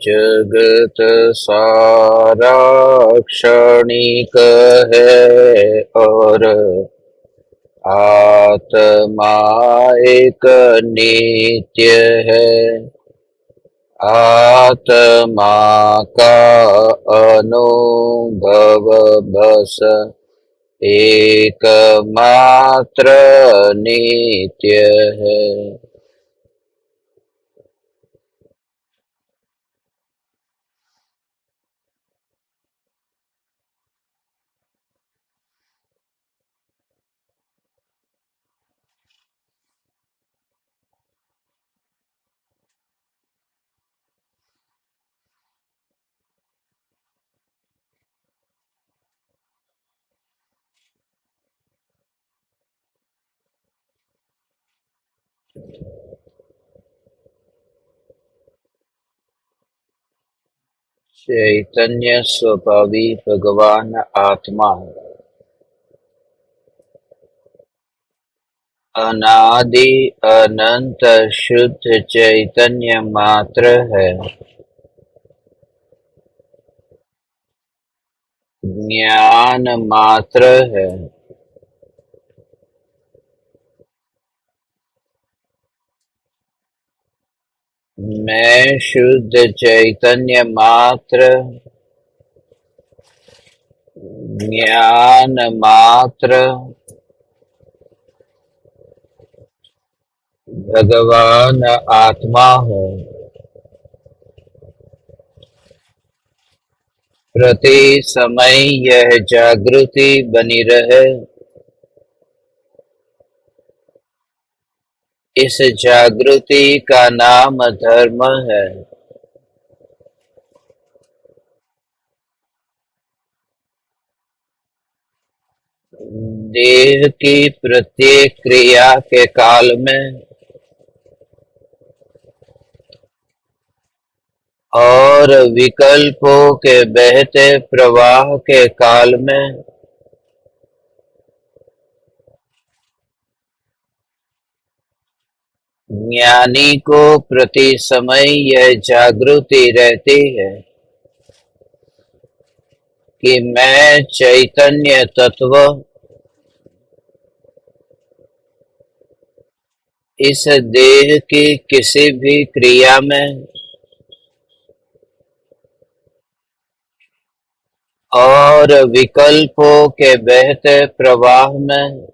जगत सारा क्षणिक है और आत्मा एक नित्य है। आत्मा का अनुभव बस एकमात्र नित्य है। चैतन्य स्वभावी भगवान आत्मा अनादि अनंत शुद्ध चैतन्य मात्र है। ज्ञान मात्र है। मैं शुद्ध चैतन्य मात्र, ज्ञान मात्र, भगवान आत्मा हूँ। प्रति समय यह जागृति बनी रहे। इस जागृति का नाम धर्म है। देह की प्रत्येक क्रिया के काल में और विकल्पों के बहते प्रवाह के काल में ज्ञानी को प्रति समय यह जागृति रहती है कि मैं चैतन्य तत्व इस देह की किसी भी क्रिया में और विकल्पों के बहते प्रवाह में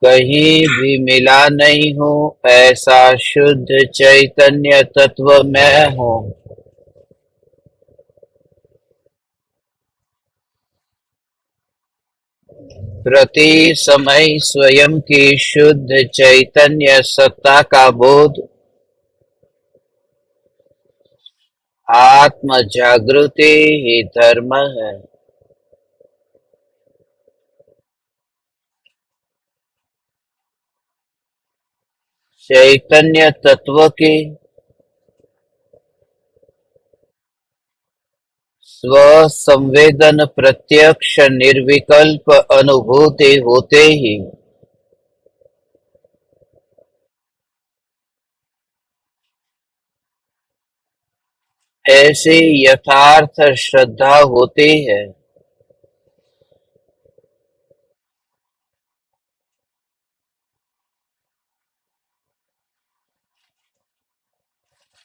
कहीं भी मिला नहीं हूँ। ऐसा शुद्ध चैतन्य तत्व मैं हूँ। प्रति समय स्वयं की शुद्ध चैतन्य सत्ता का बोध आत्म जागृति ही धर्म है। चैतन्य तत्व की स्व संवेदन प्रत्यक्ष निर्विकल्प अनुभूति होते ही ऐसी यथार्थ श्रद्धा होती है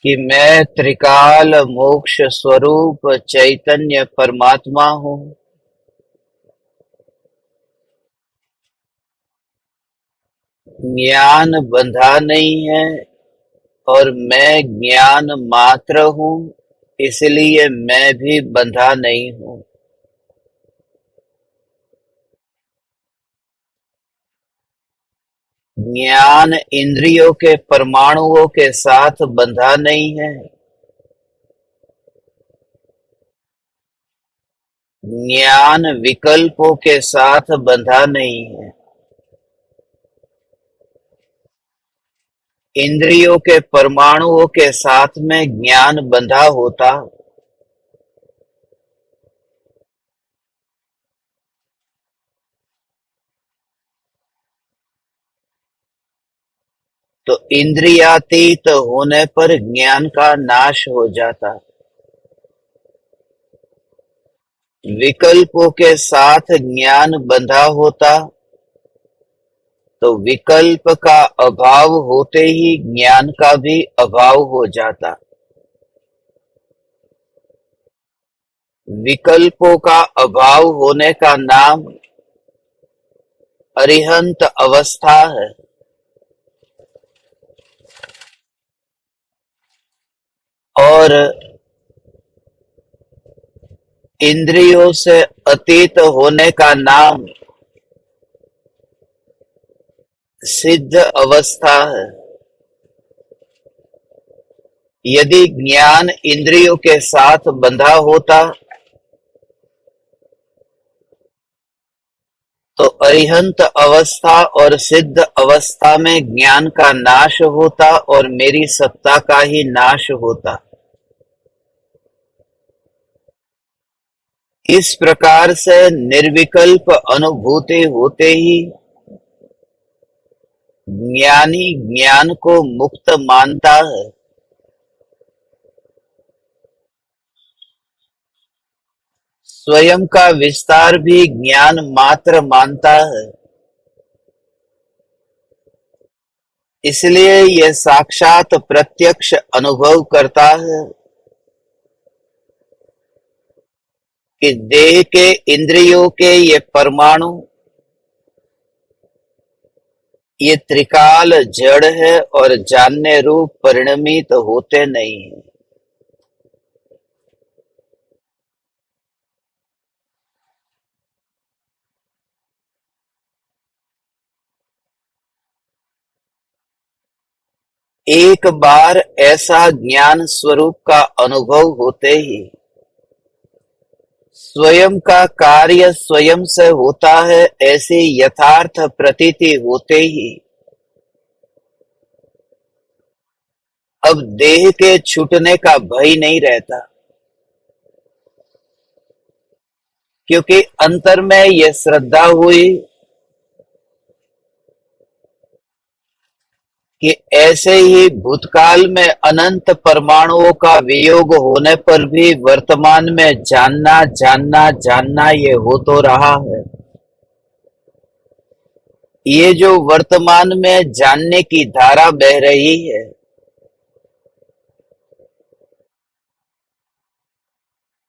कि मैं त्रिकाल मोक्ष स्वरूप चैतन्य परमात्मा हूँ। ज्ञान बंधा नहीं है और मैं ज्ञान मात्र हूँ, इसलिए मैं भी बंधा नहीं हूँ। ज्ञान इंद्रियों के परमाणुओं के साथ बंधा नहीं है। ज्ञान विकल्पों के साथ बंधा नहीं है। इंद्रियों के परमाणुओं के साथ में ज्ञान बंधा होता तो इंद्रियातीत होने पर ज्ञान का नाश हो जाता। विकल्पों के साथ ज्ञान बंधा होता तो विकल्प का अभाव होते ही ज्ञान का भी अभाव हो जाता। विकल्पों का अभाव होने का नाम अरिहंत अवस्था है। और इंद्रियों से अतीत होने का नाम सिद्ध अवस्था है। यदि ज्ञान इंद्रियों के साथ बंधा होता तो अरिहंत अवस्था और सिद्ध अवस्था में ज्ञान का नाश होता और मेरी सत्ता का ही नाश होता। इस प्रकार से निर्विकल्प अनुभूति होते ही ज्ञानी ज्ञान को मुक्त मानता है। स्वयं का विस्तार भी ज्ञान मात्र मानता है। इसलिए यह साक्षात प्रत्यक्ष अनुभव करता है कि देह के इंद्रियों के ये परमाणु, ये त्रिकाल जड़ है और जानने रूप परिणमित होते नहीं है। एक बार ऐसा ज्ञान स्वरूप का अनुभव होते ही स्वयं का कार्य स्वयं से होता है ऐसी यथार्थ प्रतीति होते ही अब देह के छूटने का भय नहीं रहता, क्योंकि अंतर में यह श्रद्धा हुई कि ऐसे ही भूतकाल में अनंत परमाणुओं का वियोग होने पर भी वर्तमान में जानना जानना जानना ये हो तो रहा है। ये जो वर्तमान में जानने की धारा बह रही है,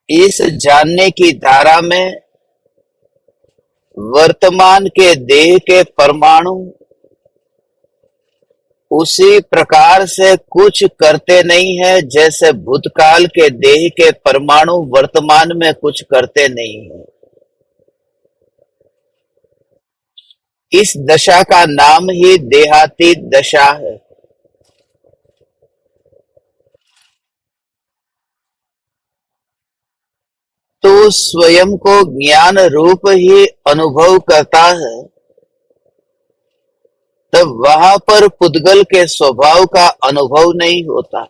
इस जानने की धारा में वर्तमान के देह के परमाणु उसी प्रकार से कुछ करते नहीं है जैसे भूतकाल के देह के परमाणु वर्तमान में कुछ करते नहीं है। इस दशा का नाम ही देहातीत दशा है। तो स्वयं को ज्ञान रूप ही अनुभव करता है, तब वहां पर पुद्गल के स्वभाव का अनुभव नहीं होता।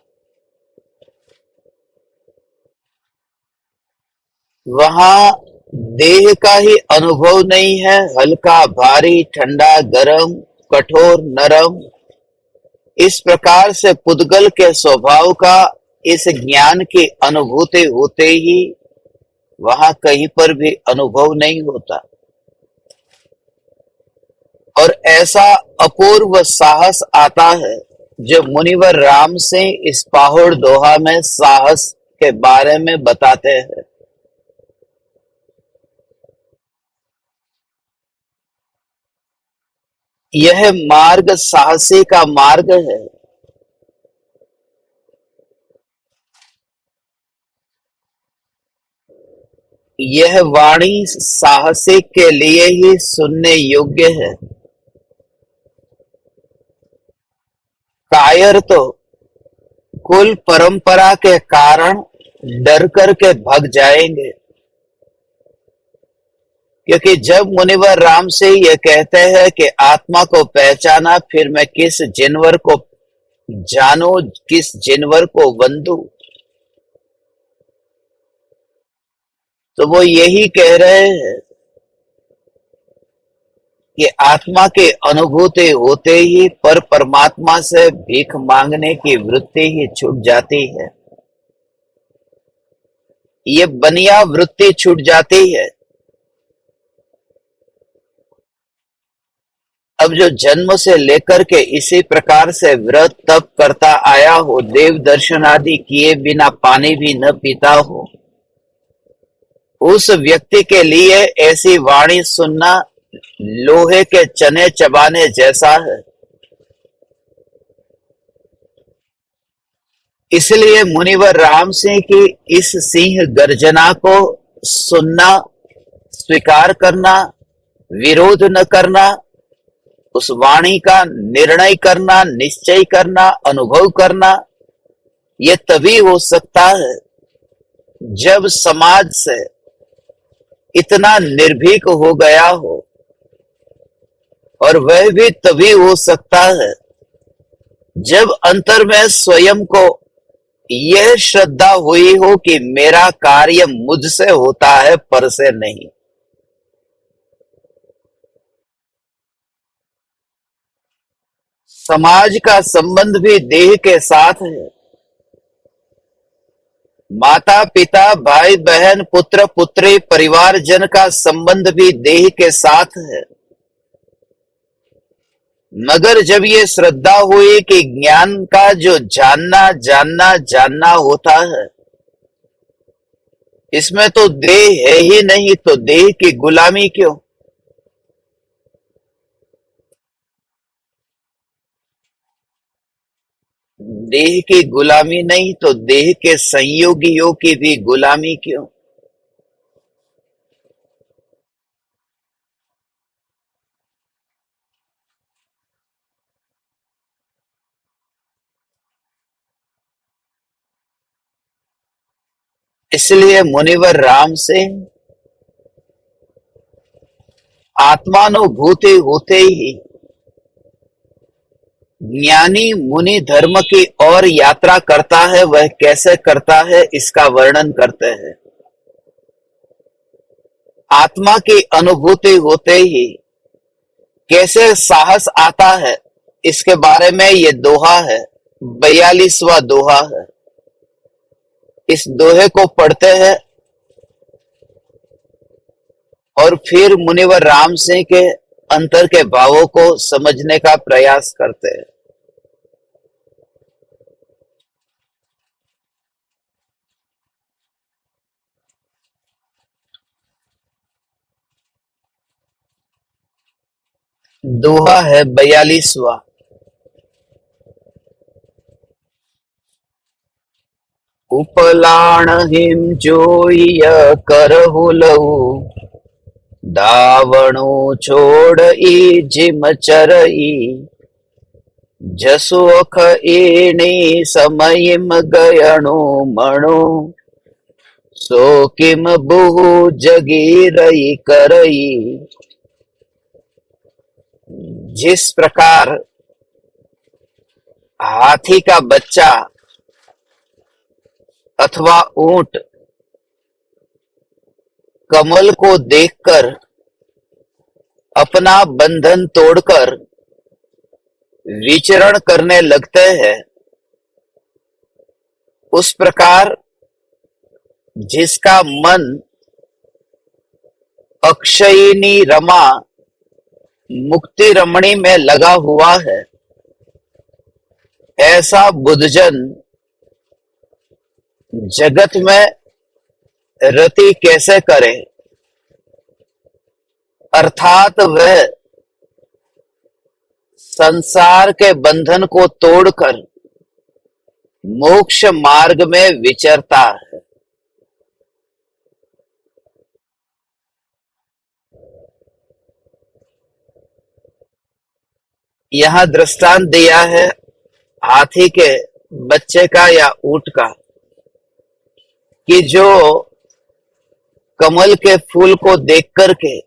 वहां देह का ही अनुभव नहीं है। हल्का भारी ठंडा गरम कठोर नरम, इस प्रकार से पुद्गल के स्वभाव का इस ज्ञान की अनुभूति होते ही वहां कहीं पर भी अनुभव नहीं होता। और ऐसा अपूर्व साहस आता है जो मुनिवर राम सिंह इस पाहुड़ दोहा में साहस के बारे में बताते हैं। यह मार्ग साहसी का मार्ग है। यह वाणी साहसिक के लिए ही सुनने योग्य है। कायर तो कुल परंपरा के कारण डर कर के भाग जाएंगे, क्योंकि जब मुनिवर राम से ये कहते हैं कि आत्मा को पहचाना, फिर मैं किस जिनवर को जानू, किस जिनवर को वंदू, तो वो यही कह रहे हैं कि आत्मा की अनुभूति होते ही पर परमात्मा से भीख मांगने की वृत्ति ही छूट जाती है। ये बनिया वृत्ति छूट जाती है। अब जो जन्म से लेकर के इसी प्रकार से व्रत तप करता आया हो, देव दर्शन आदि किए बिना पानी भी न पीता हो, उस व्यक्ति के लिए ऐसी वाणी सुनना लोहे के चने चबाने जैसा है। इसलिए मुनिवर राम सिंह की इस सिंह गर्जना को सुनना, स्वीकार करना, विरोध न करना, उस वाणी का निर्णय करना, निश्चय करना, अनुभव करना, ये तभी हो सकता है जब समाज से इतना निर्भीक हो गया हो, और वह भी तभी हो सकता है जब अंतर में स्वयं को यह श्रद्धा हुई हो कि मेरा कार्य मुझसे होता है, पर से नहीं। समाज का संबंध भी देह के साथ है। माता पिता, भाई बहन, पुत्र पुत्री, परिवारजन का संबंध भी देह के साथ है। मगर जब ये श्रद्धा हुई कि ज्ञान का जो जानना जानना जानना होता है, इसमें तो देह है ही नहीं, तो देह की गुलामी क्यों? देह की गुलामी नहीं तो देह के संयोगियों की भी गुलामी क्यों? इसलिए मुनिवर राम से आत्मानुभूति होते ही ज्ञानी मुनि धर्म की ओर यात्रा करता है। वह कैसे करता है, इसका वर्णन करते हैं। आत्मा की अनुभूति होते ही कैसे साहस आता है, इसके बारे में ये दोहा है, 42वां दोहा है। इस दोहे को पढ़ते हैं और फिर मुनिवर राम सिंह के अंतर के भावों को समझने का प्रयास करते हैं। दोहा है 42वां। उपलाण हिम जोइय करहु लहु, दावणु छोड़ई जिम चरई, जसु अख एणी समयिम गयणु मणु, सो किम बहु जगी रई करई। जिस प्रकार हाथी का बच्चा अथवा ऊंट कमल को देखकर अपना बंधन तोड़कर विचरण करने लगते हैं, उस प्रकार जिसका मन अक्षयिनी रमा मुक्ति रमणी में लगा हुआ है, ऐसा बुद्धजन जगत में रति कैसे करे? अर्थात वह संसार के बंधन को तोड़कर मोक्ष मार्ग में विचरता है। यहां दृष्टांत दिया है हाथी के बच्चे का या ऊंट का, कि जो कमल के फूल को देख करके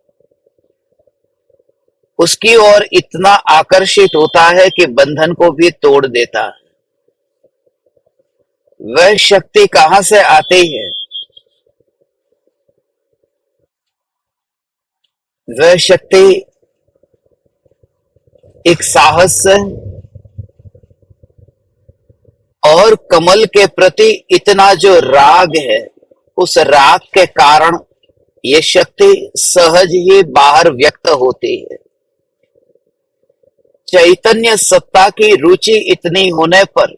उसकी ओर इतना आकर्षित होता है कि बंधन को भी तोड़ देता है। वह शक्ति कहां से आती है? वह शक्ति एक साहस से और कमल के प्रति इतना जो राग है, उस राग के कारण ये शक्ति सहज ही बाहर व्यक्त होती है। चैतन्य सत्ता की रुचि इतनी होने पर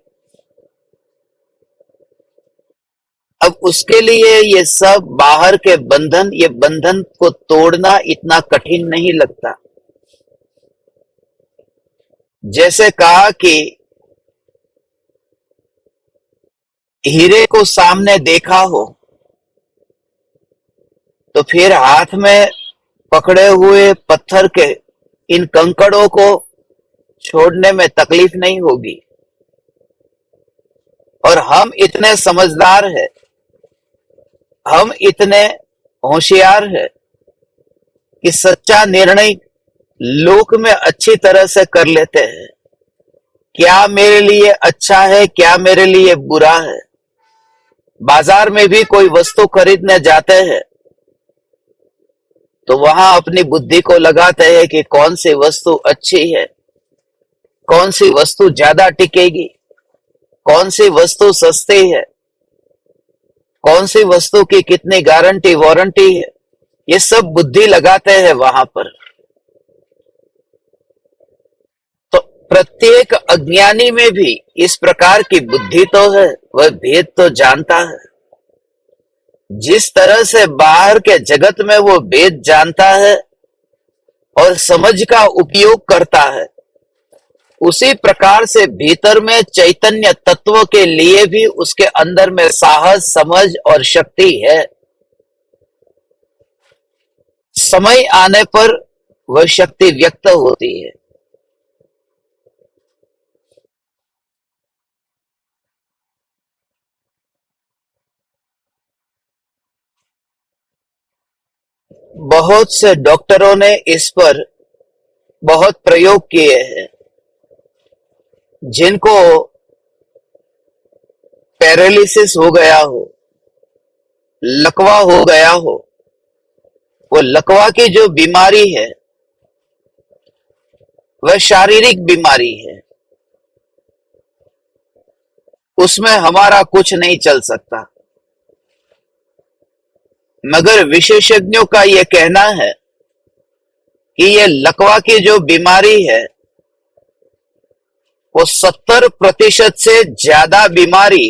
अब उसके लिए ये सब बाहर के बंधन, ये बंधन को तोड़ना इतना कठिन नहीं लगता। जैसे कहा कि हीरे को सामने देखा हो तो फिर हाथ में पकड़े हुए पत्थर के इन कंकड़ों को छोड़ने में तकलीफ नहीं होगी। और हम इतने समझदार हैं, हम इतने होशियार हैं कि सच्चा निर्णय लोक में अच्छी तरह से कर लेते हैं। क्या मेरे लिए अच्छा है, क्या मेरे लिए बुरा है। बाजार में भी कोई वस्तु खरीदने जाते हैं तो वहां अपनी बुद्धि को लगाते हैं कि कौन सी वस्तु अच्छी है, कौन सी वस्तु ज्यादा टिकेगी, कौन सी वस्तु सस्ती है, कौन सी वस्तु की कितनी गारंटी वारंटी है। ये सब बुद्धि लगाते हैं वहां पर। तो प्रत्येक अज्ञानी में भी इस प्रकार की बुद्धि तो है, वह भेद तो जानता है। जिस तरह से बाहर के जगत में वो भेद जानता है और समझ का उपयोग करता है, उसी प्रकार से भीतर में चैतन्य तत्व के लिए भी उसके अंदर में साहस, समझ और शक्ति है। समय आने पर वह शक्ति व्यक्त होती है। बहुत से डॉक्टरों ने इस पर बहुत प्रयोग किए हैं। जिनको पैरालिसिस हो गया हो, लकवा हो गया हो, वो लकवा की जो बीमारी है वह शारीरिक बीमारी है, उसमें हमारा कुछ नहीं चल सकता। मगर विशेषज्ञों का यह कहना है कि यह लकवा की जो बीमारी है वो 70% से ज्यादा बीमारी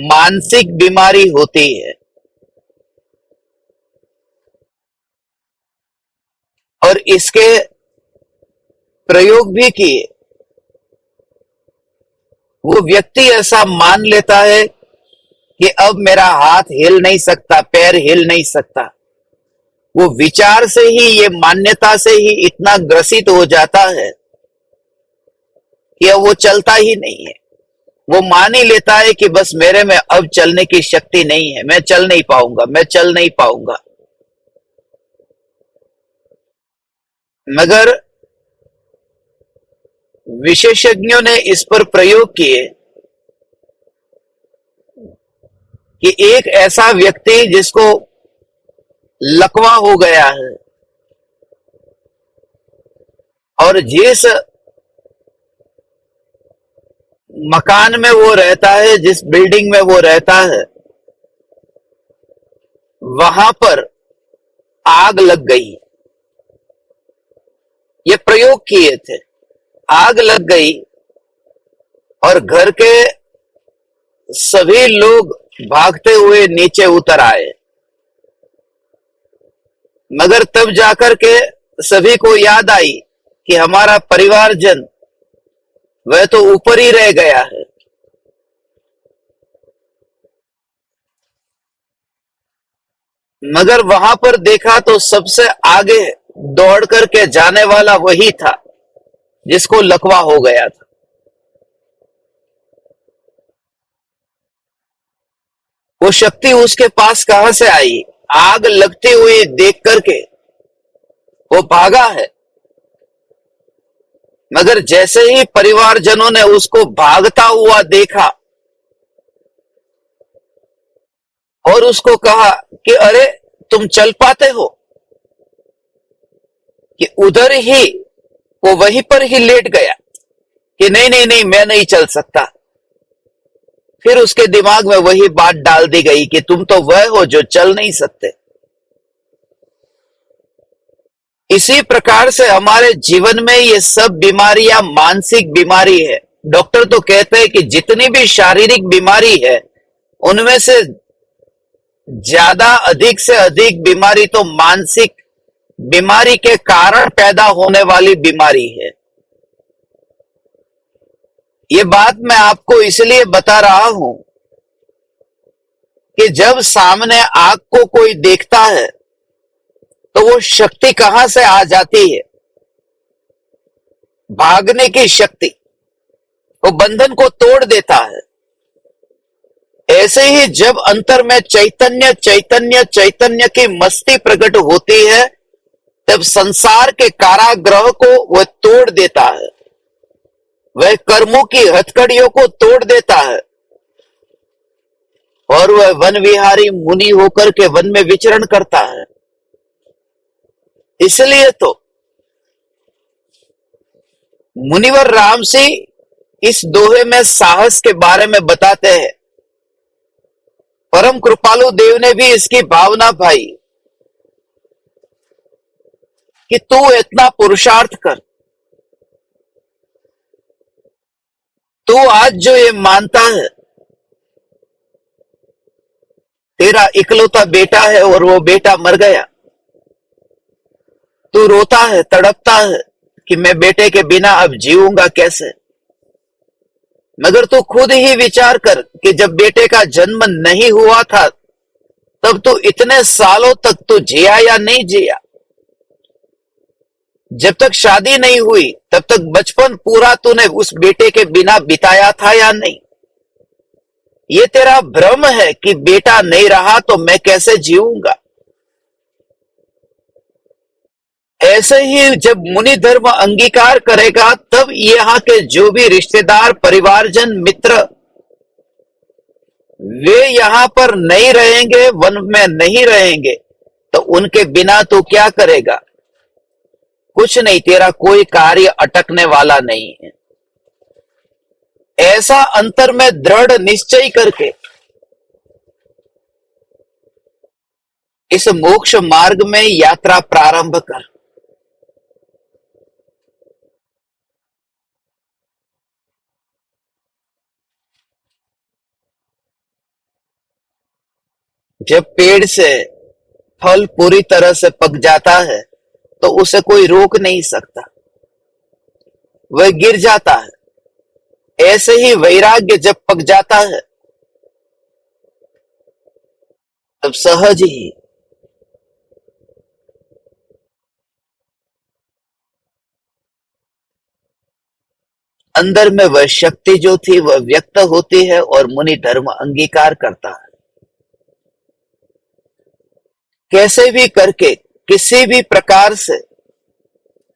मानसिक बीमारी होती है। और इसके प्रयोग भी किए। वो व्यक्ति ऐसा मान लेता है कि अब मेरा हाथ हिल नहीं सकता, पैर हिल नहीं सकता। वो विचार से ही, ये मान्यता से ही इतना ग्रसित हो जाता है कि अब वो चलता ही नहीं है। वो मान ही लेता है कि बस मेरे में अब चलने की शक्ति नहीं है, मैं चल नहीं पाऊंगा, मैं चल नहीं पाऊंगा। मगर विशेषज्ञों ने इस पर प्रयोग किए कि एक ऐसा व्यक्ति जिसको लकवा हो गया है और जिस मकान में वो रहता है, जिस बिल्डिंग में वो रहता है, वहां पर आग लग गई। ये प्रयोग किए थे। आग लग गई और घर के सभी लोग भागते हुए नीचे उतर आए। मगर तब जाकर के सभी को याद आई कि हमारा परिवारजन वह तो ऊपर ही रह गया है। मगर वहां पर देखा तो सबसे आगे दौड़ करके जाने वाला वही था जिसको लकवा हो गया था। वो शक्ति उसके पास कहां से आई? आग लगती हुई देख करके वो भागा है। मगर जैसे ही परिवारजनों ने उसको भागता हुआ देखा और उसको कहा कि अरे तुम चल पाते हो, कि उधर ही वो वहीं पर ही लेट गया कि नहीं नहीं नहीं, मैं नहीं चल सकता। फिर उसके दिमाग में वही बात डाल दी गई कि तुम तो वह हो जो चल नहीं सकते। इसी प्रकार से हमारे जीवन में ये सब बीमारियां मानसिक बीमारी है। डॉक्टर तो कहते हैं कि जितनी भी शारीरिक बीमारी है उनमें से ज्यादा अधिक से अधिक बीमारी तो मानसिक बीमारी के कारण पैदा होने वाली बीमारी है। ये बात मैं आपको इसलिए बता रहा हूं कि जब सामने आग को कोई देखता है तो वो शक्ति कहां से आ जाती है? भागने की शक्ति, वो बंधन को तोड़ देता है। ऐसे ही जब अंतर में चैतन्य चैतन्य चैतन्य की मस्ती प्रकट होती है तब संसार के कारागृह को वह तोड़ देता है, वह कर्मों की हथकड़ियों को तोड़ देता है और वह वन विहारी मुनि होकर के वन में विचरण करता है। इसलिए तो मुनिवर राम सिंह इस दोहे में साहस के बारे में बताते हैं। परम कृपालु देव ने भी इसकी भावना पाई कि तू इतना पुरुषार्थ कर, तू आज जो ये मानता है तेरा इकलौता बेटा है और वो बेटा मर गया, तू रोता है तड़पता है कि मैं बेटे के बिना अब जीऊंगा कैसे। मगर तू खुद ही विचार कर कि जब बेटे का जन्म नहीं हुआ था तब तू इतने सालों तक तू जिया या नहीं जिया? जब तक शादी नहीं हुई तब तक बचपन पूरा तूने उस बेटे के बिना बिताया था या नहीं? ये तेरा भ्रम है कि बेटा नहीं रहा तो मैं कैसे जीऊंगा। ऐसे ही जब मुनि धर्म अंगीकार करेगा तब यहाँ के जो भी रिश्तेदार परिवारजन मित्र वे यहाँ पर नहीं रहेंगे, वन में नहीं रहेंगे, तो उनके बिना तो क्या करेगा? कुछ नहीं, तेरा कोई कार्य अटकने वाला नहीं है। ऐसा अंतर में दृढ़ निश्चय करके इस मोक्ष मार्ग में यात्रा प्रारंभ कर। जब पेड़ से फल पूरी तरह से पक जाता है तो उसे कोई रोक नहीं सकता, वह गिर जाता है। ऐसे ही वैराग्य जब पक जाता है तब सहज ही अंदर में वह शक्ति जो थी वह व्यक्त होती है और मुनि धर्म अंगीकार करता है। कैसे भी करके किसी भी प्रकार से,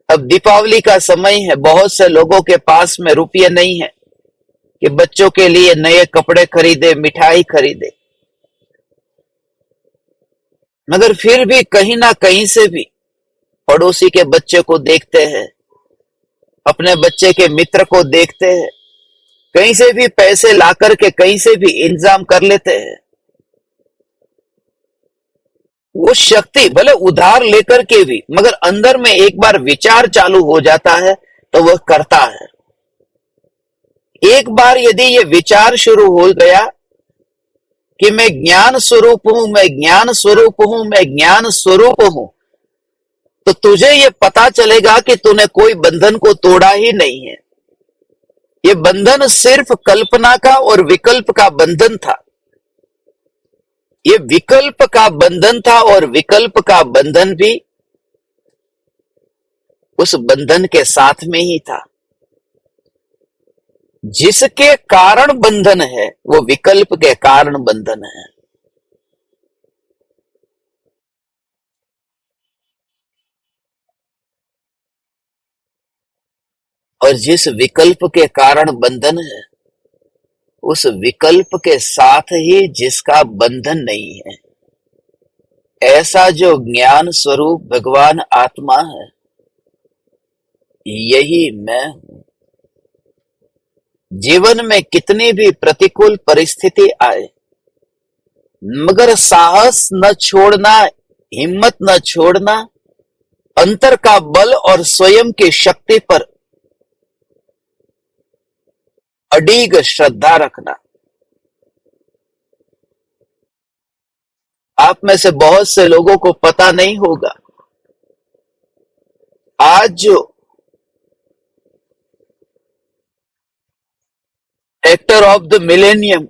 अब दीपावली का समय है, बहुत से लोगों के पास में रुपये नहीं है कि बच्चों के लिए नए कपड़े खरीदे, मिठाई खरीदे, मगर फिर भी कहीं ना कहीं से भी पड़ोसी के बच्चे को देखते हैं, अपने बच्चे के मित्र को देखते हैं, कहीं से भी पैसे ला करके कहीं से भी इंतजाम कर लेते हैं। वो शक्ति भले उधार लेकर के भी, मगर अंदर में एक बार विचार चालू हो जाता है तो वह करता है। एक बार यदि ये विचार शुरू हो गया कि मैं ज्ञान स्वरूप हूं, मैं ज्ञान स्वरूप हूं, मैं ज्ञान स्वरूप हूं, तो तुझे ये पता चलेगा कि तूने कोई बंधन को तोड़ा ही नहीं है। ये बंधन सिर्फ कल्पना का और विकल्प का बंधन था। ये विकल्प का बंधन था और विकल्प का बंधन भी उस बंधन के साथ में ही था। जिसके कारण बंधन है वो विकल्प के कारण बंधन है। और जिस विकल्प के कारण बंधन है उस विकल्प के साथ ही जिसका बंधन नहीं है, ऐसा जो ज्ञान स्वरूप भगवान आत्मा है, यही मैं हूं। जीवन में कितनी भी प्रतिकूल परिस्थिति आए, मगर साहस न छोड़ना, हिम्मत न छोड़ना, अंतर का बल और स्वयं की शक्ति पर अडिग श्रद्धा रखना। आप में से बहुत से लोगों को पता नहीं होगा, आज जो एक्टर ऑफ द मिलेनियम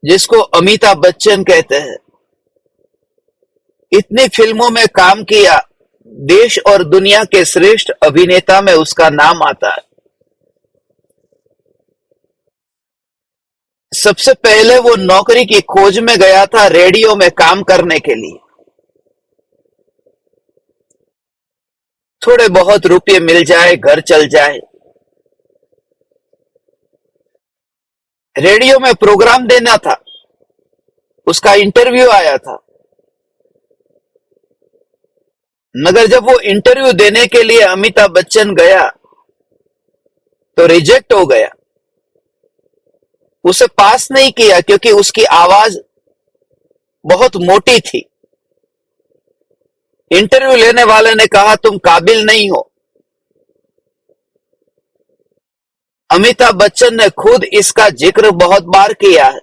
जिसको अमिताभ बच्चन कहते हैं, इतनी फिल्मों में काम किया, देश और दुनिया के श्रेष्ठ अभिनेता में उसका नाम आता है। सबसे पहले वो नौकरी की खोज में गया था रेडियो में काम करने के लिए। थोड़े बहुत रुपये मिल जाए, घर चल जाए। रेडियो में प्रोग्राम देना था, उसका इंटरव्यू आया था, मगर जब वो इंटरव्यू देने के लिए अमिताभ बच्चन गया तो रिजेक्ट हो गया। उसे पास नहीं किया क्योंकि उसकी आवाज बहुत मोटी थी। इंटरव्यू लेने वाले ने कहा तुम काबिल नहीं हो। अमिताभ बच्चन ने खुद इसका जिक्र बहुत बार किया है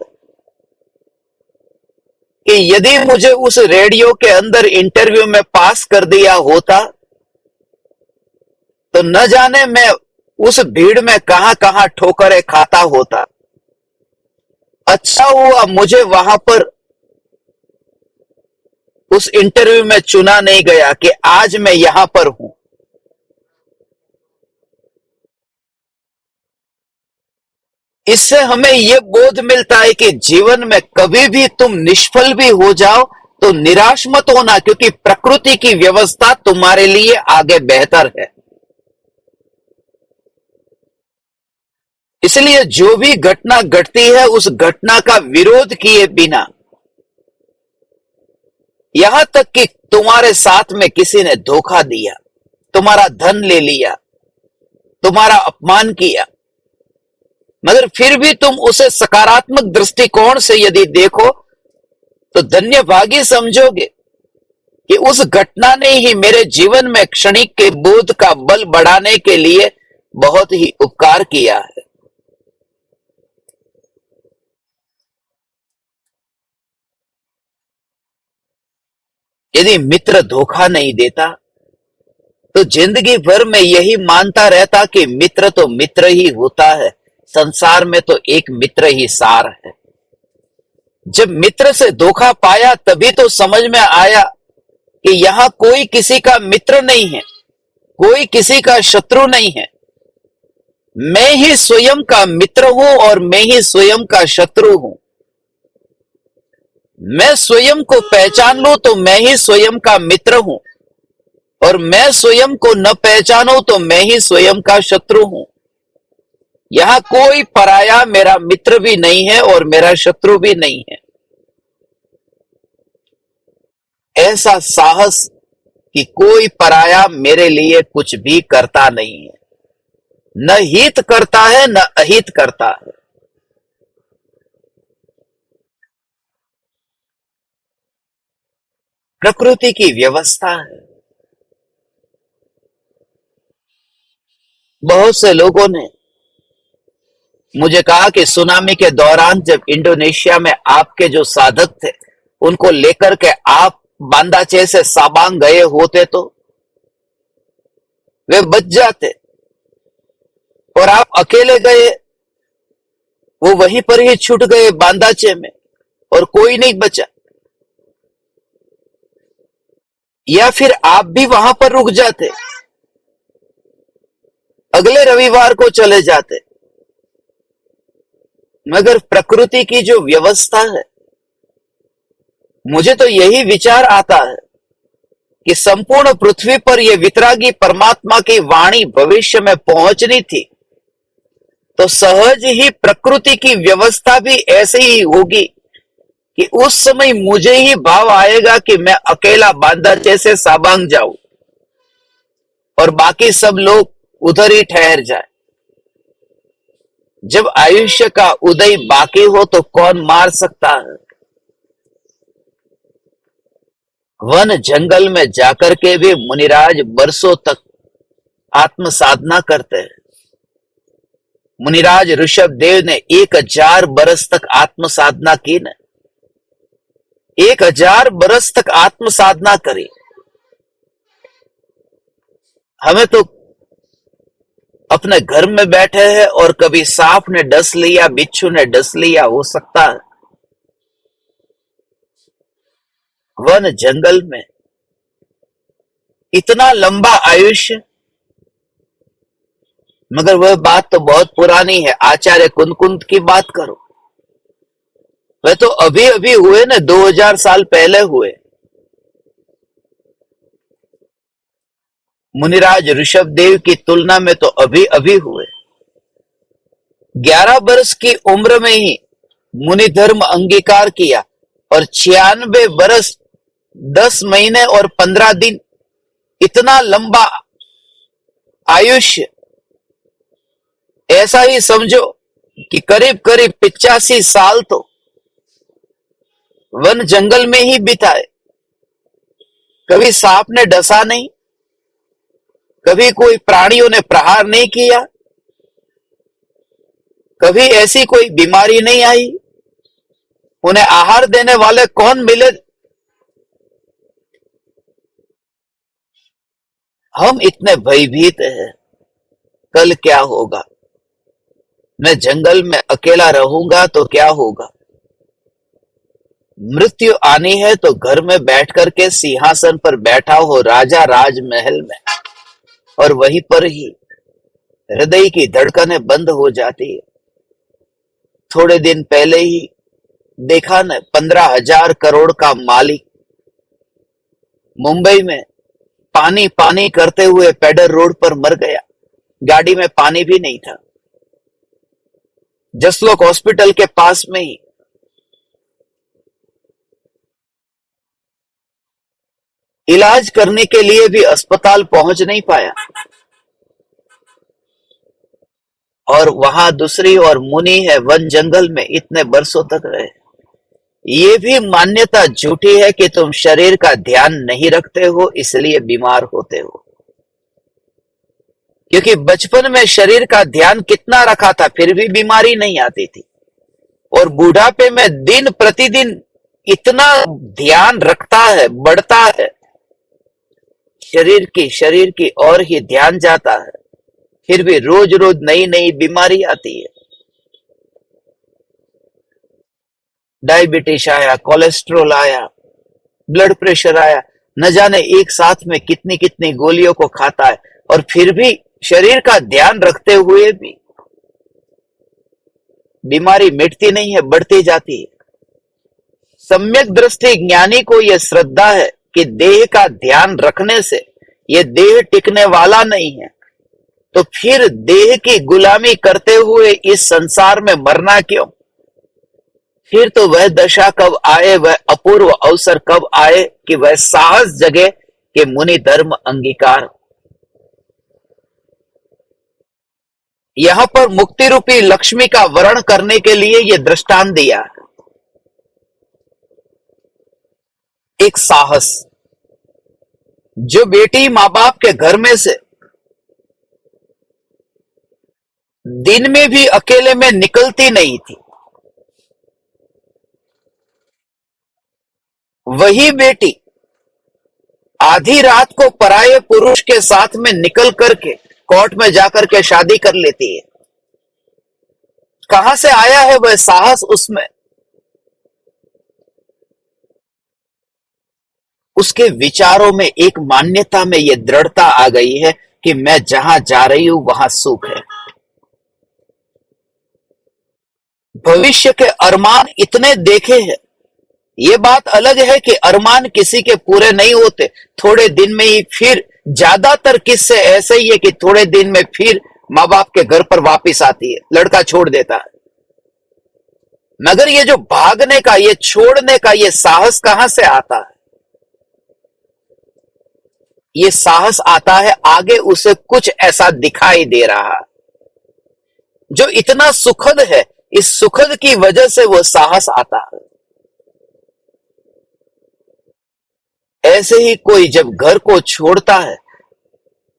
कि यदि मुझे उस रेडियो के अंदर इंटरव्यू में पास कर दिया होता तो न जाने मैं उस भीड़ में कहां कहां ठोकरें खाता होता। अच्छा हुआ मुझे वहां पर उस इंटरव्यू में चुना नहीं गया कि आज मैं यहां पर हूं। इससे हमें यह बोध मिलता है कि जीवन में कभी भी तुम निष्फल भी हो जाओ तो निराश मत होना, क्योंकि प्रकृति की व्यवस्था तुम्हारे लिए आगे बेहतर है। इसलिए जो भी घटना घटती है उस घटना का विरोध किए बिना, यहां तक कि तुम्हारे साथ में किसी ने धोखा दिया, तुम्हारा धन ले लिया, तुम्हारा अपमान किया, मगर फिर भी तुम उसे सकारात्मक दृष्टिकोण से यदि देखो तो धन्यभागी समझोगे कि उस घटना ने ही मेरे जीवन में क्षणिक के बोध का बल बढ़ाने के लिए बहुत ही उपकार किया है। यदि मित्र धोखा नहीं देता तो जिंदगी भर में यही मानता रहता कि मित्र तो मित्र ही होता है, संसार में तो एक मित्र ही सार है। जब मित्र से धोखा पाया तभी तो समझ में आया कि यहां कोई किसी का मित्र नहीं है, कोई किसी का शत्रु नहीं है। मैं ही स्वयं का मित्र हूं और मैं ही स्वयं का शत्रु हूं। मैं स्वयं को पहचान लूं तो मैं ही स्वयं का मित्र हूं, और मैं स्वयं को न पहचानूं तो मैं ही स्वयं का शत्रु हूं। यहां कोई पराया मेरा मित्र भी नहीं है और मेरा शत्रु भी नहीं है। ऐसा साहस कि कोई पराया मेरे लिए कुछ भी करता नहीं है, न हित करता है न अहित करता है। प्रकृति की व्यवस्था है। बहुत से लोगों ने मुझे कहा कि सुनामी के दौरान जब इंडोनेशिया में आपके जो साधक थे उनको लेकर के आप बांदाचे से साबांग गए होते तो वे बच जाते, और आप अकेले गए, वो वहीं पर ही छूट गए बांदाचे में और कोई नहीं बचा। या फिर आप भी वहां पर रुक जाते, अगले रविवार को चले जाते। मगर प्रकृति की जो व्यवस्था है, मुझे तो यही विचार आता है कि संपूर्ण पृथ्वी पर यह वितरागी परमात्मा की वाणी भविष्य में पहुंचनी थी तो सहज ही प्रकृति की व्यवस्था भी ऐसे ही होगी कि उस समय मुझे ही भाव आएगा कि मैं अकेला बांदाचे से साबांग जाऊं। और बाकी सब लोग उधर ही ठहर जाए। जब आयुष्य का उदय बाकी हो तो कौन मार सकता है? वन जंगल में जाकर के भी मुनिराज बरसों तक आत्म साधना करते हैं। मुनिराज ऋषभ देव ने 1000 बरस तक आत्म साधना की न, 1000 बरस तक आत्म साधना करी। हमें तो अपने घर में बैठे हैं और कभी सांप ने डस लिया, बिच्छू ने डस लिया, हो सकता है। वन जंगल में इतना लंबा आयुष्य, मगर वह बात तो बहुत पुरानी है। आचार्य कुंद की बात करो, वह तो अभी अभी हुए ना, 2000 साल पहले हुए। मुनिराज ऋषभ देव की तुलना में तो अभी अभी हुए। 11 वर्ष की उम्र में ही मुनि धर्म अंगीकार किया और 96 वर्ष 10 महीने और 15 दिन, इतना लंबा आयुष्य। ऐसा ही समझो कि करीब करीब 85 साल तो वन जंगल में ही बिताए। कभी सांप ने डसा नहीं, कभी कोई प्राणियों ने प्रहार नहीं किया, कभी ऐसी कोई बीमारी नहीं आई। उन्हें आहार देने वाले कौन मिले? हम इतने भयभीत हैं, कल क्या होगा? मैं जंगल में अकेला रहूंगा तो क्या होगा? मृत्यु आनी है तो घर में बैठ कर के सिंहासन पर बैठा हो राजा राजमहल में, और वहीं पर ही हृदय की धड़कनें बंद हो जाती है। थोड़े दिन पहले ही देखा न, 15,000 करोड़ का मालिक मुंबई में पानी पानी करते हुए पेडर रोड पर मर गया। गाड़ी में पानी भी नहीं था। जसलोक हॉस्पिटल के पास में ही इलाज करने के लिए भी अस्पताल पहुंच नहीं पाया, और वहां दूसरी ओर मुनि है, वन जंगल में इतने बरसों तक रहे। ये भी मान्यता झूठी है कि तुम शरीर का ध्यान नहीं रखते हो इसलिए बीमार होते हो। क्योंकि बचपन में शरीर का ध्यान कितना रखा था, फिर भी बीमारी नहीं आती थी। और बुढ़ापे में दिन प्रतिदिन इतना ध्यान रखता है, बढ़ता है, शरीर की ओर ही ध्यान जाता है, फिर भी रोज रोज नई नई बीमारी आती है। डायबिटीज आया, कोलेस्ट्रॉल आया, ब्लड प्रेशर आया, न जाने एक साथ में कितनी कितनी गोलियों को खाता है, और फिर भी शरीर का ध्यान रखते हुए भी बीमारी मिटती नहीं है, बढ़ती जाती है। सम्यक दृष्टि ज्ञानी को यह श्रद्धा है कि देह का ध्यान रखने से यह देह टिकने वाला नहीं है, तो फिर देह की गुलामी करते हुए इस संसार में मरना क्यों? फिर तो वह दशा कब आए, वह अपूर्व अवसर कब आए कि वह साहस जगे कि मुनि धर्म अंगीकार। यहां पर मुक्ति रूपी लक्ष्मी का वर्ण करने के लिए यह दृष्टांत दिया। एक साहस, जो बेटी मां बाप के घर में से दिन में भी अकेले में निकलती नहीं थी, वही बेटी आधी रात को पराये पुरुष के साथ में निकल करके कोर्ट में जाकर के शादी कर लेती है। कहां से आया है वह साहस उसमें? उसके विचारों में, एक मान्यता में यह दृढ़ता आ गई है कि मैं जहां जा रही हूं वहां सुख है। भविष्य के अरमान इतने देखे हैं। ये बात अलग है कि अरमान किसी के पूरे नहीं होते, थोड़े दिन में ही, फिर ज्यादातर किस्से ऐसे ही है कि थोड़े दिन में फिर माँ बाप के घर पर वापस आती है, लड़का छोड़ देता है। मगर ये जो भागने का, ये छोड़ने का, ये साहस कहां से आता है? ये साहस आता है, आगे उसे कुछ ऐसा दिखाई दे रहा जो इतना सुखद है, इस सुखद की वजह से वो साहस आता है। ऐसे ही कोई जब घर को छोड़ता है,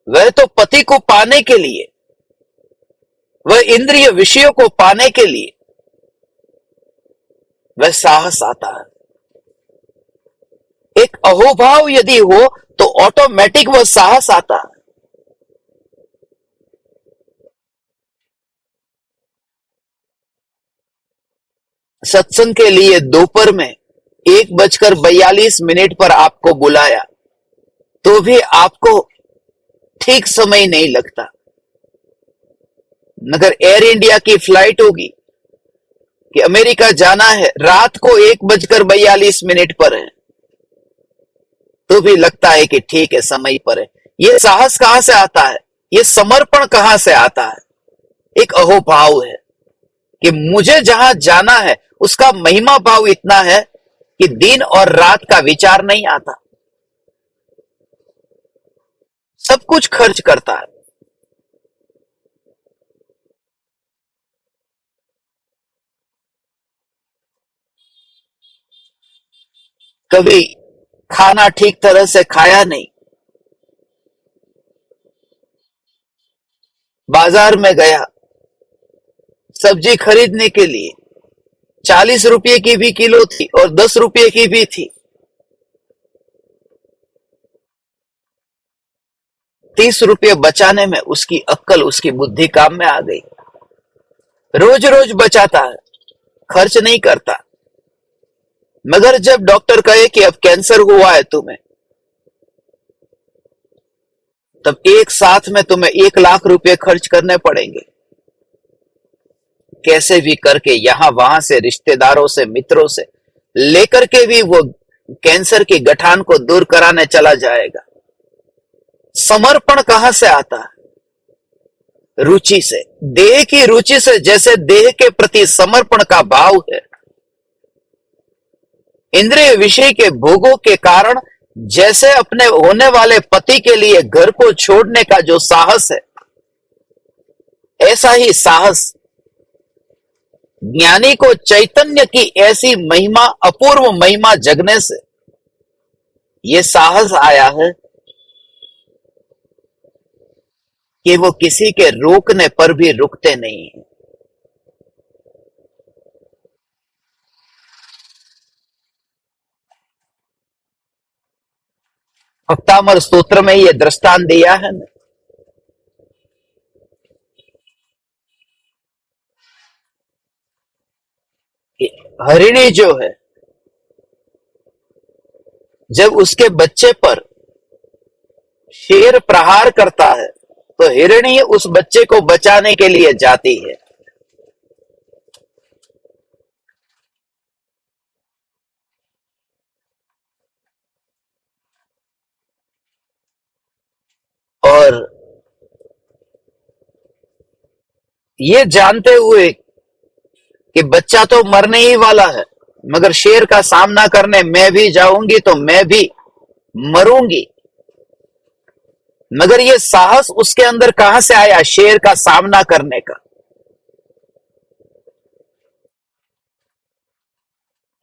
वह तो पति को पाने के लिए, वह इंद्रिय विषयों को पाने के लिए, वह साहस आता है। एक अहोभाव यदि हो तो ऑटोमेटिक वह साहस आता है। सत्संग के लिए दोपहर में 1:42 पर आपको बुलाया, तो भी आपको ठीक समय नहीं लगता। मगर एयर इंडिया की फ्लाइट होगी कि अमेरिका जाना है, रात को 1:42 पर है, तो भी लगता है कि ठीक है, समय पर है। ये साहस कहां से आता है? ये समर्पण कहां से आता है? एक अहोभाव है कि मुझे जहां जाना है उसका महिमा भाव इतना है कि दिन और रात का विचार नहीं आता, सब कुछ खर्च करता है। कभी खाना ठीक तरह से खाया नहीं, बाजार में गया सब्जी खरीदने के लिए, 40 रुपये की भी किलो थी और 10 रुपये की भी थी। 30 रुपये बचाने में उसकी अक्ल, उसकी बुद्धि काम में आ गई। रोज रोज बचाता है, खर्च नहीं करता। मगर जब डॉक्टर कहे कि अब कैंसर हुआ है तुम्हें, तब एक साथ में तुम्हें 1 लाख रुपए खर्च करने पड़ेंगे। कैसे भी करके यहां वहां से, रिश्तेदारों से, मित्रों से लेकर के भी वो कैंसर की गठान को दूर कराने चला जाएगा। समर्पण कहां से आता है? रुचि से, देह की रुचि से। जैसे देह के प्रति समर्पण का भाव है, इंद्रिय विषय के भोगों के कारण जैसे अपने होने वाले पति के लिए घर को छोड़ने का जो साहस है, ऐसा ही साहस ज्ञानी को चैतन्य की ऐसी महिमा, अपूर्व महिमा जगने से ये साहस आया है कि वो किसी के रोकने पर भी रुकते नहीं हैं। भक्तामर स्तोत्र में ये दृष्टांत दिया है ना, कि हरिणी जो है, जब उसके बच्चे पर शेर प्रहार करता है तो हिरणी उस बच्चे को बचाने के लिए जाती है। और ये जानते हुए कि बच्चा तो मरने ही वाला है, मगर शेर का सामना करने मैं भी जाऊंगी तो मैं भी मरूंगी। मगर ये साहस उसके अंदर कहां से आया? शेर का सामना करने का।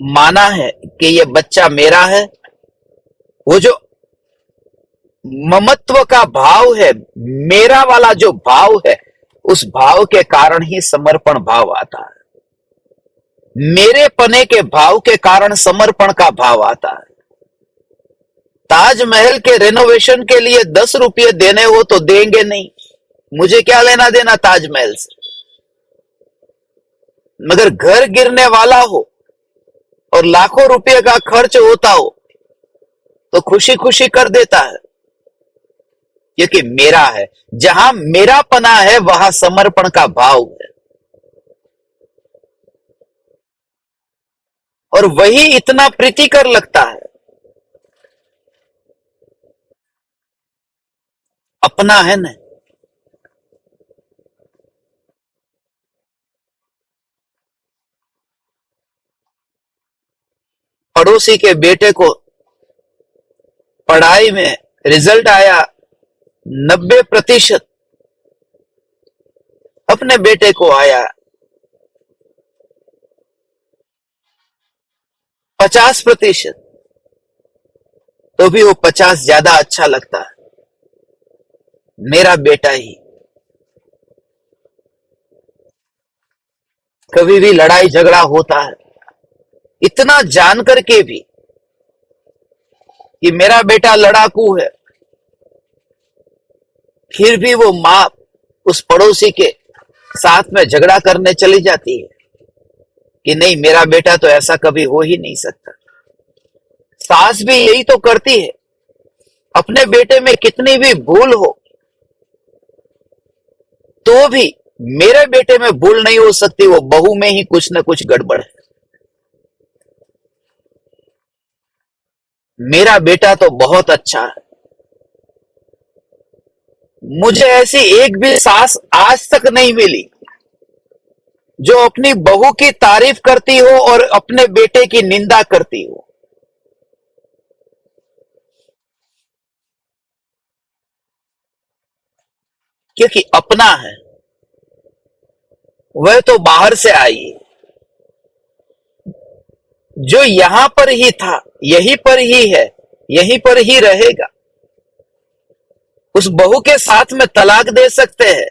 माना है कि ये बच्चा मेरा है। वो जो ममत्व का भाव है, मेरा वाला जो भाव है, उस भाव के कारण ही समर्पण भाव आता है। मेरे पने के भाव के कारण समर्पण का भाव आता है। ताजमहल के रेनोवेशन के लिए 10 रुपये देने हो तो देंगे नहीं, मुझे क्या लेना देना ताजमहल से। मगर घर गिरने वाला हो और लाखों रुपए का खर्च होता हो तो खुशी खुशी कर देता है, क्योंकि मेरा है। जहां मेरा पना है वहां समर्पण का भाव है, और वही इतना प्रीतिकर लगता है। अपना है ना। पड़ोसी के बेटे को पढ़ाई में रिजल्ट आया 90%, अपने बेटे को आया 50%, तो भी वो 50 ज्यादा अच्छा लगता है, मेरा बेटा ही। कभी भी लड़ाई झगड़ा होता है, इतना जान करके भी कि मेरा बेटा लड़ाकू है, फिर भी वो माँ उस पड़ोसी के साथ में झगड़ा करने चली जाती है कि नहीं, मेरा बेटा तो ऐसा कभी हो ही नहीं सकता। सास भी यही तो करती है, अपने बेटे में कितनी भी भूल हो तो भी मेरे बेटे में भूल नहीं हो सकती, वो बहू में ही कुछ न कुछ गड़बड़ है। मेरा बेटा तो बहुत अच्छा है। मुझे ऐसी एक भी सास आज तक नहीं मिली जो अपनी बहू की तारीफ करती हो और अपने बेटे की निंदा करती हो। क्योंकि अपना है, वह तो बाहर से आई है, जो यहां पर ही था, यहीं पर ही है, यहीं पर ही रहेगा। उस बहू के साथ में तलाक दे सकते हैं,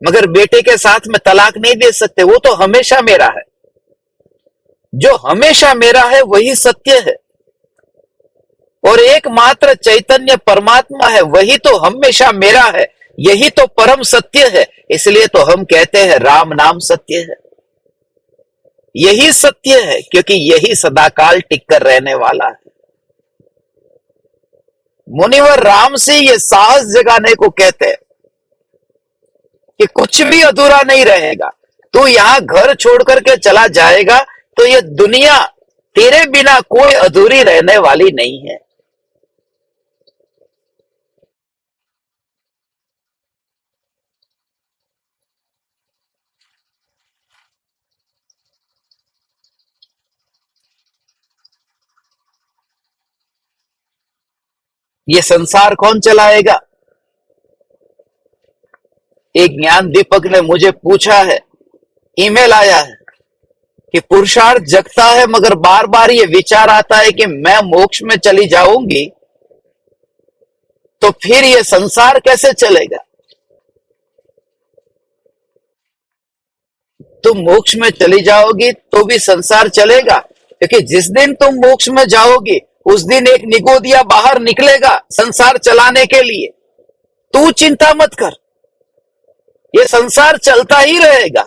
मगर बेटे के साथ में तलाक नहीं दे सकते। वो तो हमेशा मेरा है। जो हमेशा मेरा है वही सत्य है, और एकमात्र चैतन्य परमात्मा है, वही तो हमेशा मेरा है। यही तो परम सत्य है। इसलिए तो हम कहते हैं राम नाम सत्य है। यही सत्य है, क्योंकि यही सदाकाल टिक कर रहने वाला है। मुनिवर राम से ये साहस जगाने को कहते हैं कि कुछ भी अधूरा नहीं रहेगा। तू यहां घर छोड़ करके चला जाएगा तो ये दुनिया तेरे बिना कोई अधूरी रहने वाली नहीं है। ये संसार कौन चलाएगा? एक ज्ञान दीपक ने मुझे पूछा है, ईमेल आया है कि पुरुषार्थ जगता है, मगर बार बार ये विचार आता है कि मैं मोक्ष में चली जाऊंगी तो फिर ये संसार कैसे चलेगा। तुम मोक्ष में चली जाओगी तो भी संसार चलेगा, क्योंकि जिस दिन तुम मोक्ष में जाओगी उस दिन एक निगोदिया बाहर निकलेगा संसार चलाने के लिए। तू चिंता मत कर, ये संसार चलता ही रहेगा।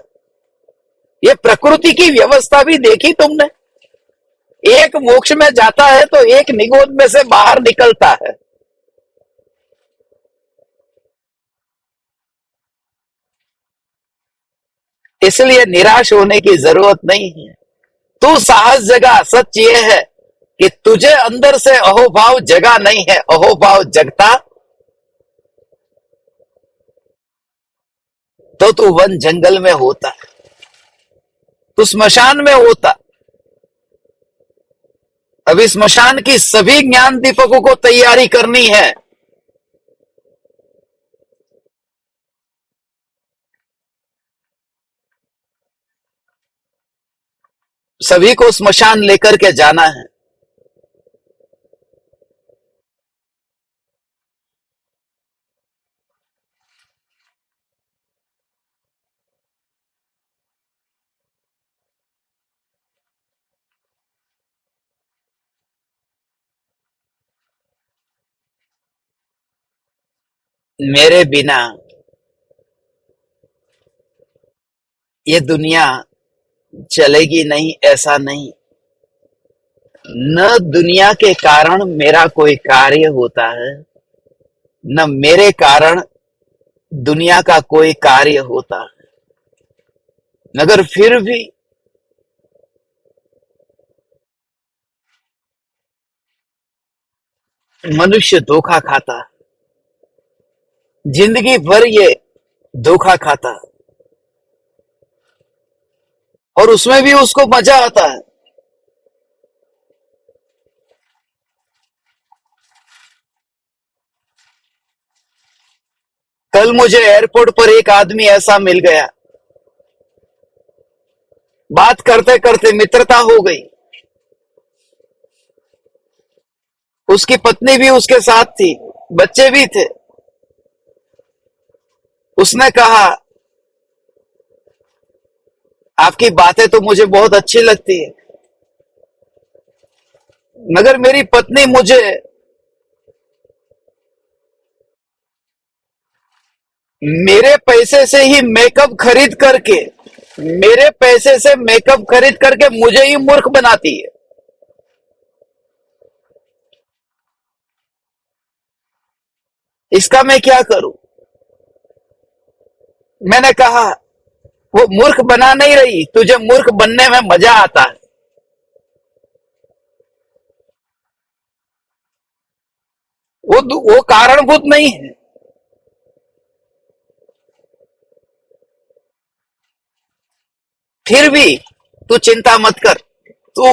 ये प्रकृति की व्यवस्था भी देखी तुमने, एक मोक्ष में जाता है तो एक निगोद में से बाहर निकलता है। इसलिए निराश होने की जरूरत नहीं है। तू साहस जगा। सच ये है कि तुझे अंदर से अहोभाव जगा नहीं है। अहोभाव जगता तो तू वन जंगल में होता, तू स्मशान में होता। अभी स्मशान की सभी ज्ञान दीपकों को तैयारी करनी है। सभी को स्मशान लेकर के जाना है। मेरे बिना ये दुनिया चलेगी नहीं, ऐसा नहीं। न दुनिया के कारण मेरा कोई कार्य होता है, न मेरे कारण दुनिया का कोई कार्य होता है, मगर फिर भी मनुष्य धोखा खाता, जिंदगी भर ये धोखा खाता, और उसमें भी उसको मजा आता है। कल मुझे एयरपोर्ट पर एक आदमी ऐसा मिल गया, बात करते करते मित्रता हो गई। उसकी पत्नी भी उसके साथ थी, बच्चे भी थे। उसने कहा, आपकी बातें तो मुझे बहुत अच्छी लगती है, मगर मेरी पत्नी मुझे मेरे पैसे से ही मेकअप खरीद करके मेरे पैसे से मेकअप खरीद करके मुझे ही मूर्ख बनाती है। इसका मैं क्या करूं? मैंने कहा, वो मूर्ख बना नहीं रही, तुझे मूर्ख बनने में मजा आता है। वो कारणभूत नहीं है। फिर भी तू चिंता मत कर। तू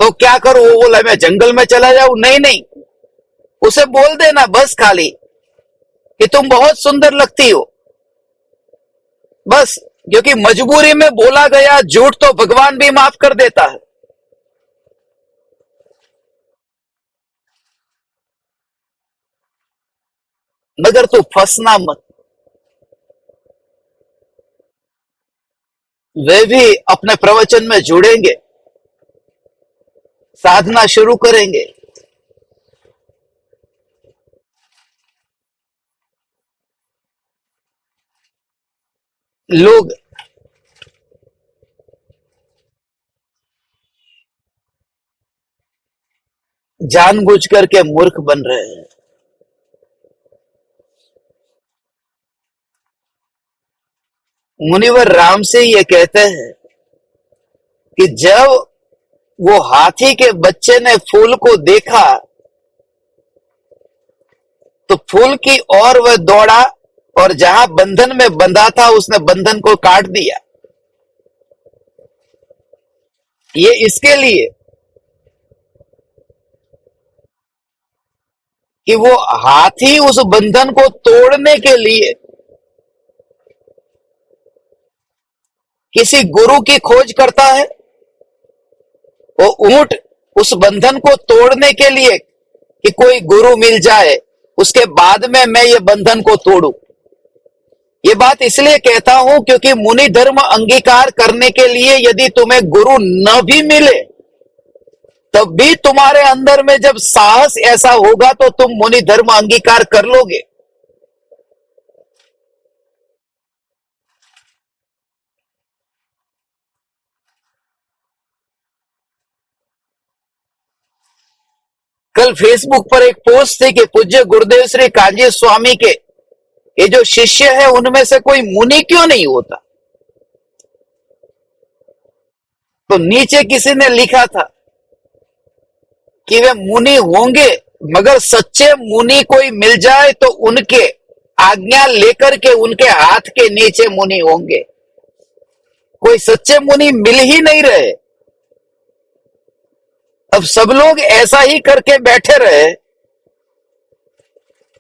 तो क्या करूं? वो बोला, मैं जंगल में चला जाऊं? नहीं नहीं, उसे बोल देना बस खाली कि तुम बहुत सुंदर लगती हो, बस। क्योंकि मजबूरी में बोला गया झूठ तो भगवान भी माफ कर देता है। मगर तू फंसना मत। वे भी अपने प्रवचन में जुड़ेंगे, साधना शुरू करेंगे। लोग जानबूझ करके मूर्ख बन रहे हैं। मुनिवर राम से ये कहते हैं कि जब वो हाथी के बच्चे ने फूल को देखा तो फूल की ओर वह दौड़ा, और जहां बंधन में बंधा था उसने बंधन को काट दिया। ये इसके लिए कि वो हाथी उस बंधन को तोड़ने के लिए किसी गुरु की खोज करता है। वो ऊंट उस बंधन को तोड़ने के लिए कि कोई गुरु मिल जाए, उसके बाद में मैं ये बंधन को तोड़ू। ये बात इसलिए कहता हूं क्योंकि मुनि धर्म अंगीकार करने के लिए यदि तुम्हें गुरु न भी मिले, तब भी तुम्हारे अंदर में जब साहस ऐसा होगा तो तुम मुनि धर्म अंगीकार कर लोगे। कल फेसबुक पर एक पोस्ट थी कि पूज्य गुरुदेव श्री कांजी स्वामी के ये जो शिष्य है उनमें से कोई मुनि क्यों नहीं होता। तो नीचे किसी ने लिखा था कि वे मुनि होंगे, मगर सच्चे मुनि कोई मिल जाए तो उनके आज्ञा लेकर के उनके हाथ के नीचे मुनि होंगे। कोई सच्चे मुनि मिल ही नहीं रहे। अब सब लोग ऐसा ही करके बैठे रहे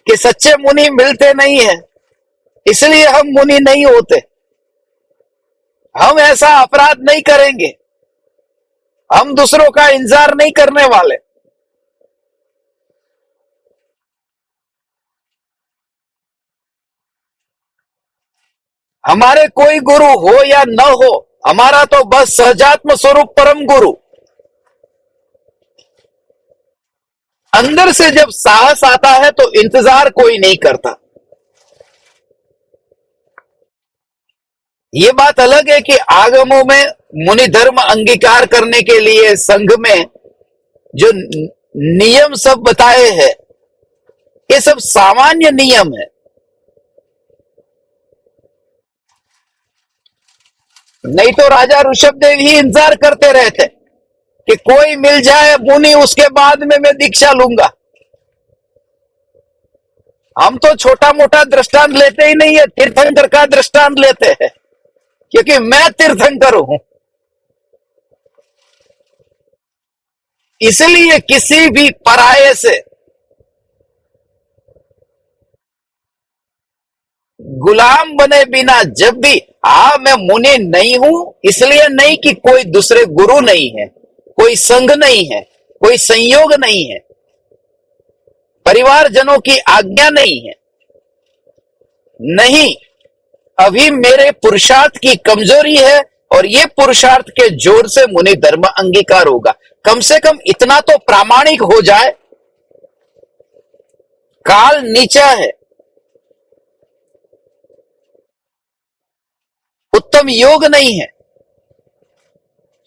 कि सच्चे मुनि मिलते नहीं है, इसलिए हम मुनि नहीं होते। हम ऐसा अपराध नहीं करेंगे, हम दूसरों का इंतजार नहीं करने वाले। हमारे कोई गुरु हो या न हो, हमारा तो बस सहजात्म स्वरूप परम गुरु। अंदर से जब साहस आता है तो इंतजार कोई नहीं करता। ये बात अलग है कि आगमों में मुनि धर्म अंगीकार करने के लिए संघ में जो नियम सब बताए हैं, ये सब सामान्य नियम है। नहीं तो राजा ऋषभदेव ही इंतजार करते रहते कि कोई मिल जाए मुनि, उसके बाद में मैं दीक्षा लूंगा। हम तो छोटा मोटा दृष्टांत लेते ही नहीं है, तीर्थंकर का दृष्टांत लेते हैं, क्योंकि मैं तीर्थंकर हूं। इसलिए किसी भी पराये से गुलाम बने बिना जब भी, हाँ मैं मुनि नहीं हूं इसलिए नहीं कि कोई दूसरे गुरु नहीं है, कोई संग नहीं है, कोई संयोग नहीं है, परिवारजनों की आज्ञा नहीं है, नहीं, अभी मेरे पुरुषार्थ की कमजोरी है और ये पुरुषार्थ के जोर से मुनि धर्म अंगीकार होगा। कम से कम इतना तो प्रामाणिक हो जाए। काल नीचा है, उत्तम योग नहीं है,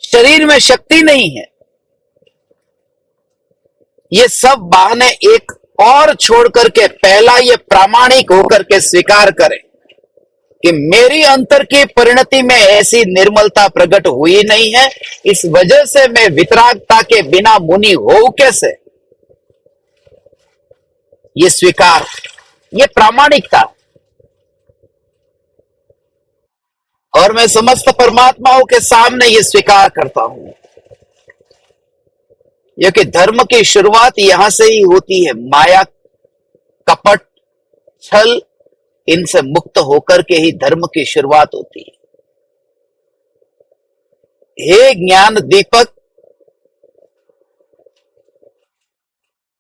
शरीर में शक्ति नहीं है, ये सब बहाने एक और छोड़ करके पहला ये प्रामाणिक होकर के स्वीकार करें कि मेरी अंतर की परिणति में ऐसी निर्मलता प्रकट हुई नहीं है, इस वजह से मैं वितरागता के बिना मुनि हो कैसे। ये स्वीकार, ये प्रामाणिकता। और मैं समस्त परमात्माओं के सामने ये स्वीकार करता हूं, यह कि धर्म की शुरुआत यहां से ही होती है। माया, कपट, छल, इनसे मुक्त होकर के ही धर्म की शुरुआत होती है। हे ज्ञान दीपक,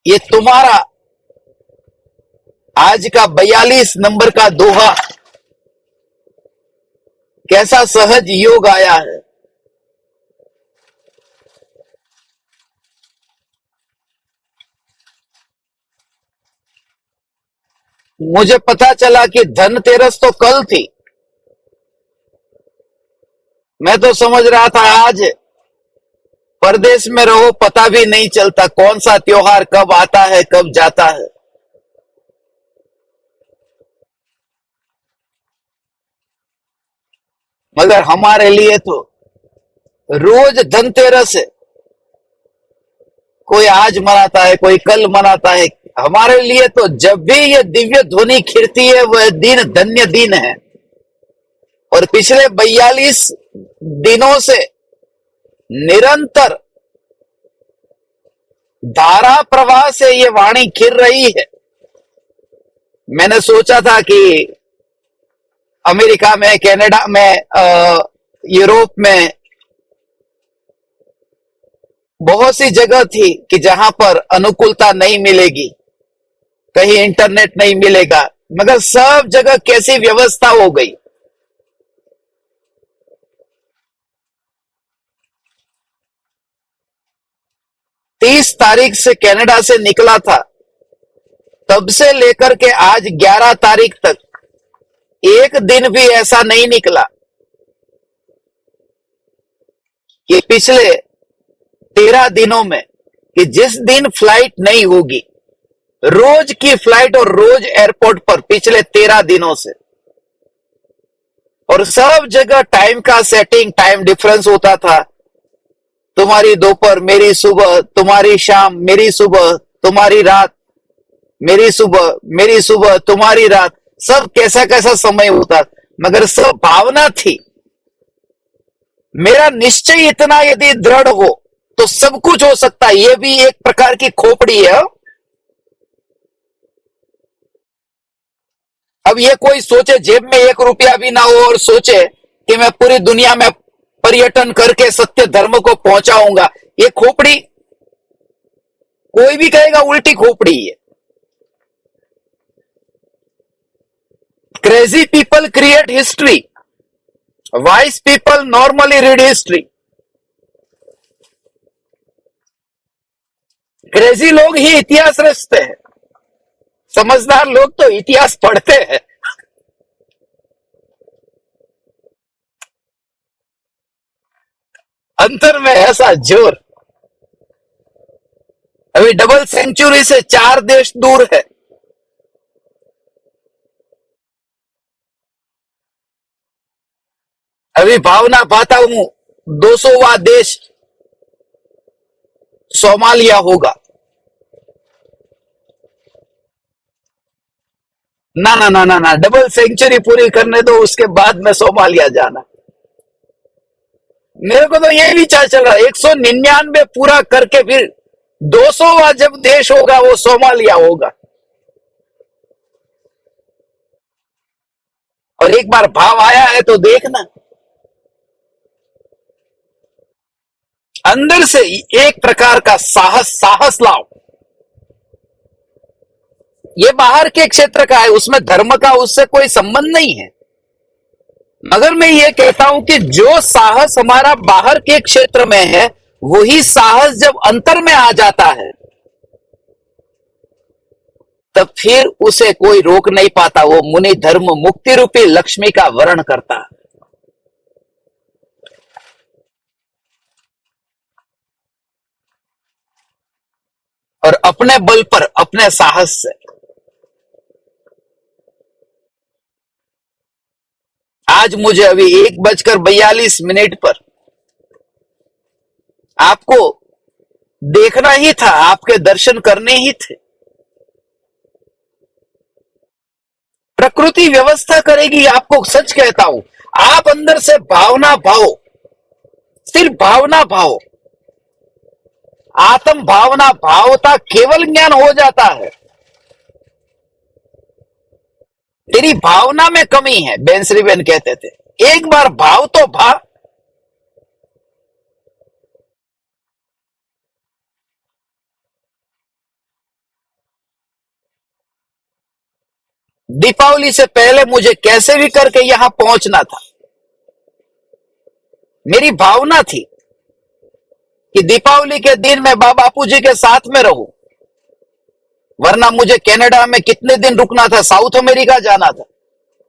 ये तुम्हारा आज का 42 नंबर का दोहा कैसा सहज योग आया है। मुझे पता चला कि धनतेरस तो कल थी। मैं तो समझ रहा था आज है। परदेश में रहो पता भी नहीं चलता कौन सा त्योहार कब आता है कब जाता है। मगर हमारे लिए तो रोज धनतेरस है। कोई आज मनाता है, कोई कल मनाता है। हमारे लिए तो जब भी ये दिव्य ध्वनि खिड़ती है वह दिन धन्य दिन है। और पिछले 42 दिनों से निरंतर धारा प्रवाह से ये वाणी खिर रही है। मैंने सोचा था कि अमेरिका में, कनाडा में, यूरोप में बहुत सी जगह थी कि जहां पर अनुकूलता नहीं मिलेगी, कहीं इंटरनेट नहीं मिलेगा, मगर सब जगह कैसी व्यवस्था हो गई। तीस तारीख से कनाडा से निकला था, तब से लेकर के आज 11 तारीख तक एक दिन भी ऐसा नहीं निकला कि पिछले 13 दिनों में कि जिस दिन फ्लाइट नहीं होगी। रोज की फ्लाइट और रोज एयरपोर्ट पर पिछले 13 दिनों से। और सब जगह टाइम का सेटिंग, टाइम डिफरेंस होता था। तुम्हारी दोपहर मेरी सुबह, तुम्हारी शाम मेरी सुबह, तुम्हारी रात मेरी सुबह, मेरी सुबह तुम्हारी रात, सब कैसा कैसा समय होता। मगर सब भावना थी। मेरा निश्चय इतना यदि दृढ़ हो तो सब कुछ हो सकता है। यह भी एक प्रकार की खोपड़ी है। अब ये कोई सोचे जेब में 1 रुपया भी ना हो और सोचे कि मैं पूरी दुनिया में पर्यटन करके सत्य धर्म को पहुंचाऊंगा, ये खोपड़ी कोई भी कहेगा उल्टी खोपड़ी है। Crazy people create history, wise people normally read history. Crazy लोग ही इतिहास रचते हैं, समझदार लोग तो इतिहास पढ़ते हैं। अंतर में ऐसा जोर। अभी डबल सेंचुरी से 4 देश दूर है। अभी भावना पाता हूं 200वां देश सोमालिया होगा। ना ना ना ना ना, डबल सेंचुरी पूरी करने दो, उसके बाद में सोमालिया जाना। मेरे को तो यही विचार चल रहा है 199 पूरा करके फिर 200वां जब देश होगा वो सोमालिया होगा। और एक बार भाव आया है तो देखना, अंदर से एक प्रकार का साहस साहस लाओ। ये बाहर के क्षेत्र का है, उसमें धर्म का उससे कोई संबंध नहीं है। मगर मैं ये कहता हूं कि जो साहस हमारा बाहर के क्षेत्र में है, वही साहस जब अंतर में आ जाता है, तब फिर उसे कोई रोक नहीं पाता। वो मुनि धर्म मुक्ति रूपी लक्ष्मी का वर्ण करता है। और अपने बल पर, अपने साहस से। आज मुझे अभी 1:42 पर आपको देखना ही था, आपके दर्शन करने ही थे। प्रकृति व्यवस्था करेगी आपको, सच कहता हूं। आप अंदर से भावना भाव, सिर्फ भावना भाव, आत्म भावना भावता केवल ज्ञान हो जाता है। तेरी भावना में कमी है, बेंसरी बेन कहते थे। एक बार भाव तो भाव। दीपावली से पहले मुझे कैसे भी करके यहां पहुंचना था। मेरी भावना थी कि दीपावली के दिन मैं बापू जी के साथ में रहूं, वरना मुझे कनाडा में कितने दिन रुकना था, साउथ अमेरिका जाना था।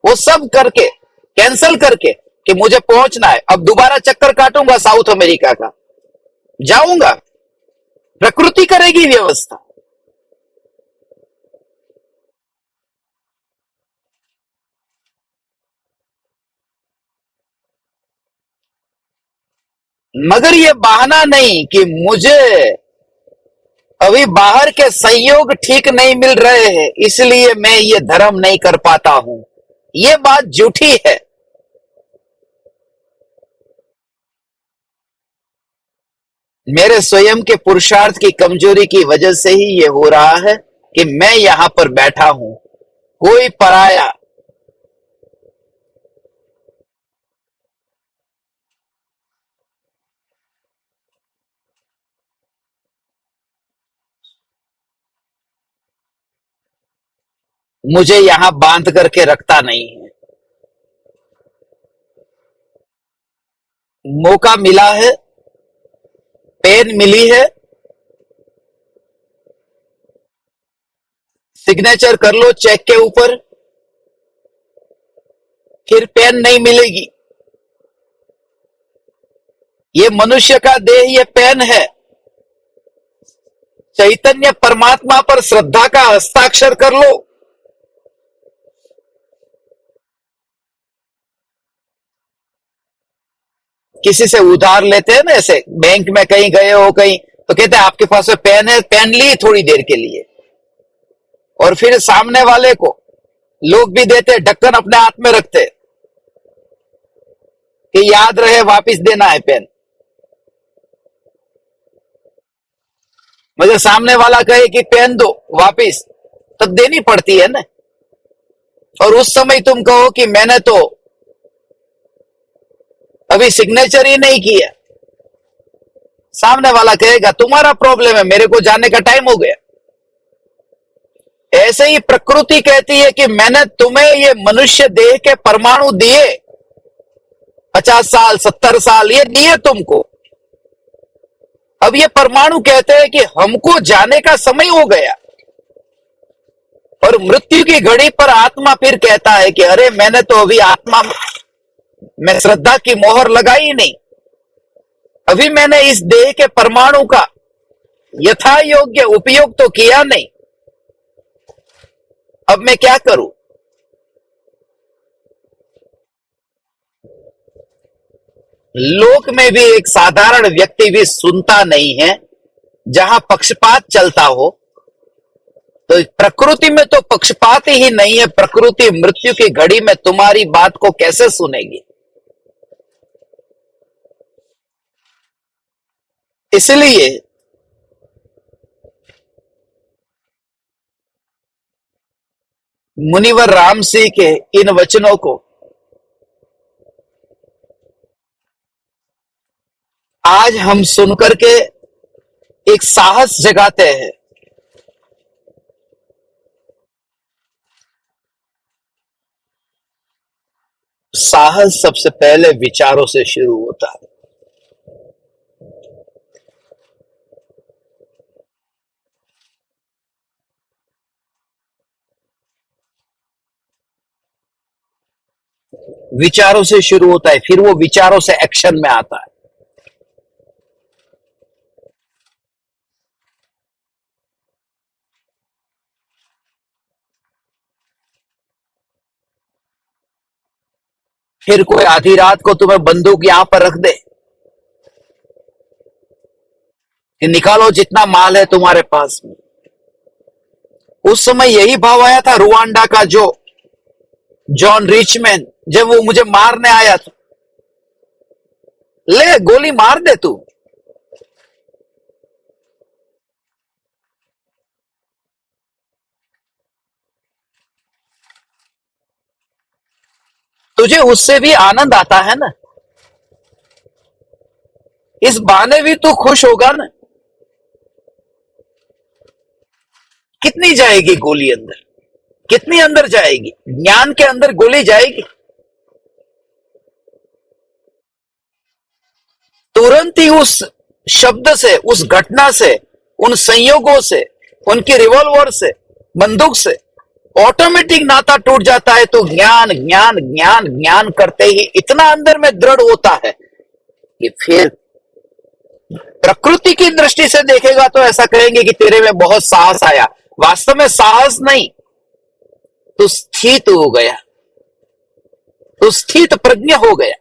वो सब करके, कैंसल करके कि मुझे पहुंचना है। अब दोबारा चक्कर काटूंगा साउथ अमेरिका का, जाऊंगा, प्रकृति करेगी व्यवस्था। मगर ये बहाना नहीं कि मुझे अभी बाहर के सहयोग ठीक नहीं मिल रहे हैं, इसलिए मैं ये धर्म नहीं कर पाता हूं। ये बात झूठी है। मेरे स्वयं के पुरुषार्थ की कमजोरी की वजह से ही ये हो रहा है कि मैं यहां पर बैठा हूं। कोई पराया मुझे यहां बांध करके रखता नहीं है। मौका मिला है, पेन मिली है, सिग्नेचर कर लो चेक के ऊपर, फिर पेन नहीं मिलेगी। ये मनुष्य का देह, ये पेन है। चैतन्य परमात्मा पर श्रद्धा का हस्ताक्षर कर लो। किसी से उधार लेते हैं ना, ऐसे बैंक में कहीं गए हो कहीं, तो कहते हैं आपके पास में पेन है, पेन ली थोड़ी देर के लिए, और फिर सामने वाले को लोग भी देते, ढक्कन अपने हाथ में रखते कि याद रहे वापस देना है पेन। मगर सामने वाला कहे कि पेन दो वापस, तब देनी पड़ती है ना। और उस समय तुम कहो कि मैंने तो अभी सिग्नेचर ही नहीं किया, सामने वाला कहेगा तुम्हारा प्रॉब्लम है, मेरे को जाने का टाइम हो गया। ऐसे ही प्रकृति कहती है कि मैंने तुम्हें ये मनुष्य देह के परमाणु दिए, 50 साल 70 साल ये दिए तुमको। अब ये परमाणु कहते हैं कि हमको जाने का समय हो गया। और मृत्यु की घड़ी पर आत्मा फिर कहता है कि अरे मैंने तो अभी आत्मा में श्रद्धा की मोहर लगाई नहीं, अभी मैंने इस देह के परमाणु का यथा योग्य उपयोग तो किया नहीं, अब मैं क्या करूं। लोक में भी एक साधारण व्यक्ति भी सुनता नहीं है। जहां पक्षपात चलता हो, तो प्रकृति में तो पक्षपात ही नहीं है। प्रकृति मृत्यु की घड़ी में तुम्हारी बात को कैसे सुनेगी। इसलिए मुनिवर राम सिंह के इन वचनों को आज हम सुनकर के एक साहस जगाते हैं। साहस सबसे पहले विचारों से शुरू होता है। विचारों से शुरू होता है, फिर वो विचारों से एक्शन में आता है। फिर कोई आधी रात को तुम्हें बंदूक यहां पर रख दे कि निकालो जितना माल है तुम्हारे पास में। उस समय यही भाव आया था रुवांडा का जो जॉन रिचमैन, जब वो मुझे मारने आया था, ले गोली मार दे तू। तुझे उससे भी आनंद आता है ना, इस बहाने भी तू खुश होगा ना। कितनी जाएगी गोली अंदर, कितनी अंदर जाएगी, ज्ञान के अंदर गोली जाएगी। तुरंत ही उस शब्द से, उस घटना से, उन संयोगों से, उनकी रिवॉल्वर से, बंदूक से ऑटोमेटिक नाता टूट जाता है। तो ज्ञान ज्ञान ज्ञान ज्ञान करते ही इतना अंदर में दृढ़ होता है कि फिर प्रकृति की दृष्टि से देखेगा तो ऐसा कहेंगे कि तेरे में बहुत साहस आया। वास्तव में साहस नहीं, तू स्थित हो गया, तू स्थित प्रज्ञ हो गया।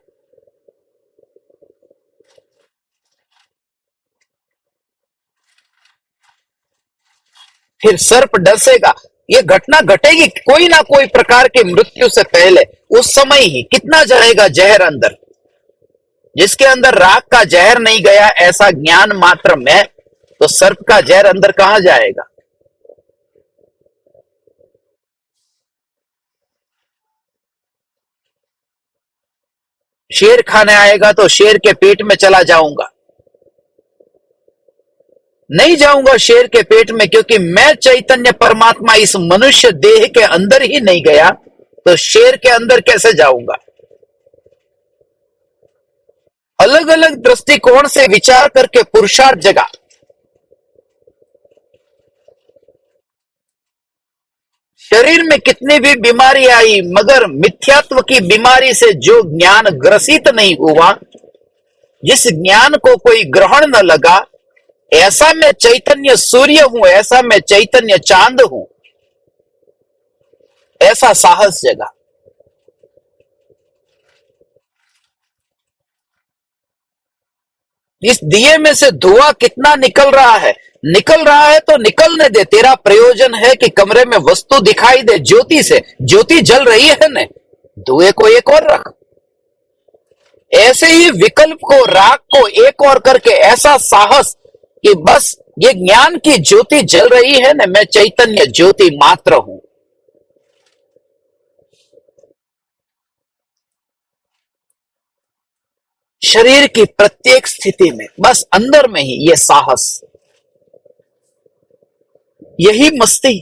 फिर सर्प डसेगा, ये घटना घटेगी कोई ना कोई प्रकार की मृत्यु से पहले। उस समय ही कितना जाएगा जहर अंदर, जिसके अंदर राग का जहर नहीं गया ऐसा ज्ञान मात्र में, तो सर्प का जहर अंदर कहां जाएगा। शेर खाने आएगा तो शेर के पेट में चला जाऊंगा, नहीं जाऊंगा शेर के पेट में, क्योंकि मैं चैतन्य परमात्मा इस मनुष्य देह के अंदर ही नहीं गया, तो शेर के अंदर कैसे जाऊंगा। अलग अलग दृष्टिकोण से विचार करके पुरुषार्थ जगा। शरीर में कितनी भी बीमारी आई, मगर मिथ्यात्व की बीमारी से जो ज्ञान ग्रसित नहीं हुआ, जिस ज्ञान को कोई ग्रहण न लगा, ऐसा मैं चैतन्य सूर्य हूं, ऐसा मैं चैतन्य चांद हूं, ऐसा साहस जगा। इस दिए में से धुआं कितना निकल रहा है तो निकलने दे। तेरा प्रयोजन है कि कमरे में वस्तु दिखाई दे ज्योति से, ज्योति जल रही है ना, धुएं को एक और रख। ऐसे ही विकल्प को, राग को एक और करके ऐसा साहस कि बस ये ज्ञान की ज्योति जल रही है ना, मैं चैतन्य ज्योति मात्र हूं। शरीर की प्रत्येक स्थिति में बस अंदर में ही ये साहस, यही मस्ती,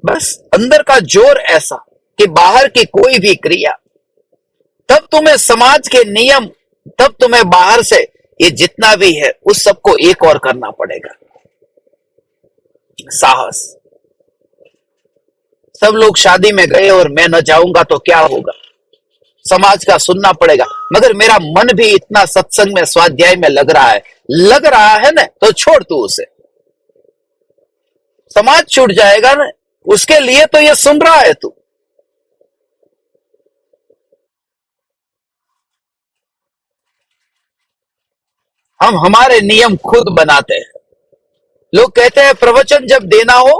बस अंदर का जोर ऐसा कि बाहर की कोई भी क्रिया, तब तुम्हें समाज के नियम, तब तुम्हें बाहर से ये जितना भी है उस सबको एक और करना पड़ेगा। साहस। सब लोग शादी में गए और मैं न जाऊंगा तो क्या होगा, समाज का सुनना पड़ेगा। मगर मेरा मन भी इतना सत्संग में, स्वाध्याय में लग रहा है ना, तो छोड़ तू उसे। समाज छूट जाएगा ना, उसके लिए तो ये सुन रहा है तू। हम हमारे नियम खुद बनाते हैं। लोग कहते हैं प्रवचन जब देना हो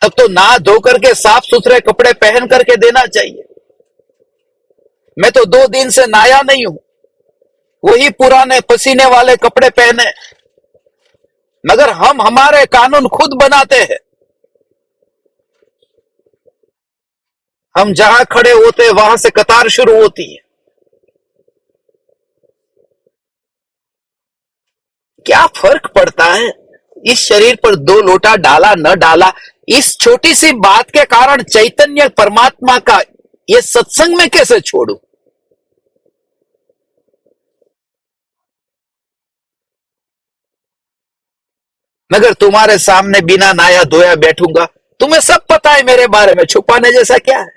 तब तो नहा धो करके साफ सुथरे कपड़े पहन करके देना चाहिए। मैं तो 2 दिन से नहाया नहीं हूं, वही पुराने पसीने वाले कपड़े पहने। मगर हम हमारे कानून खुद बनाते हैं। हम जहां खड़े होते हैं वहां से कतार शुरू होती है। क्या फर्क पड़ता है इस शरीर पर दो लोटा डाला न डाला? इस छोटी सी बात के कारण चैतन्य परमात्मा का ये सत्संग में कैसे छोड़ू? मगर तुम्हारे सामने बिना नहाया धोया बैठूंगा, तुम्हें सब पता है मेरे बारे में, छुपाने जैसा क्या है?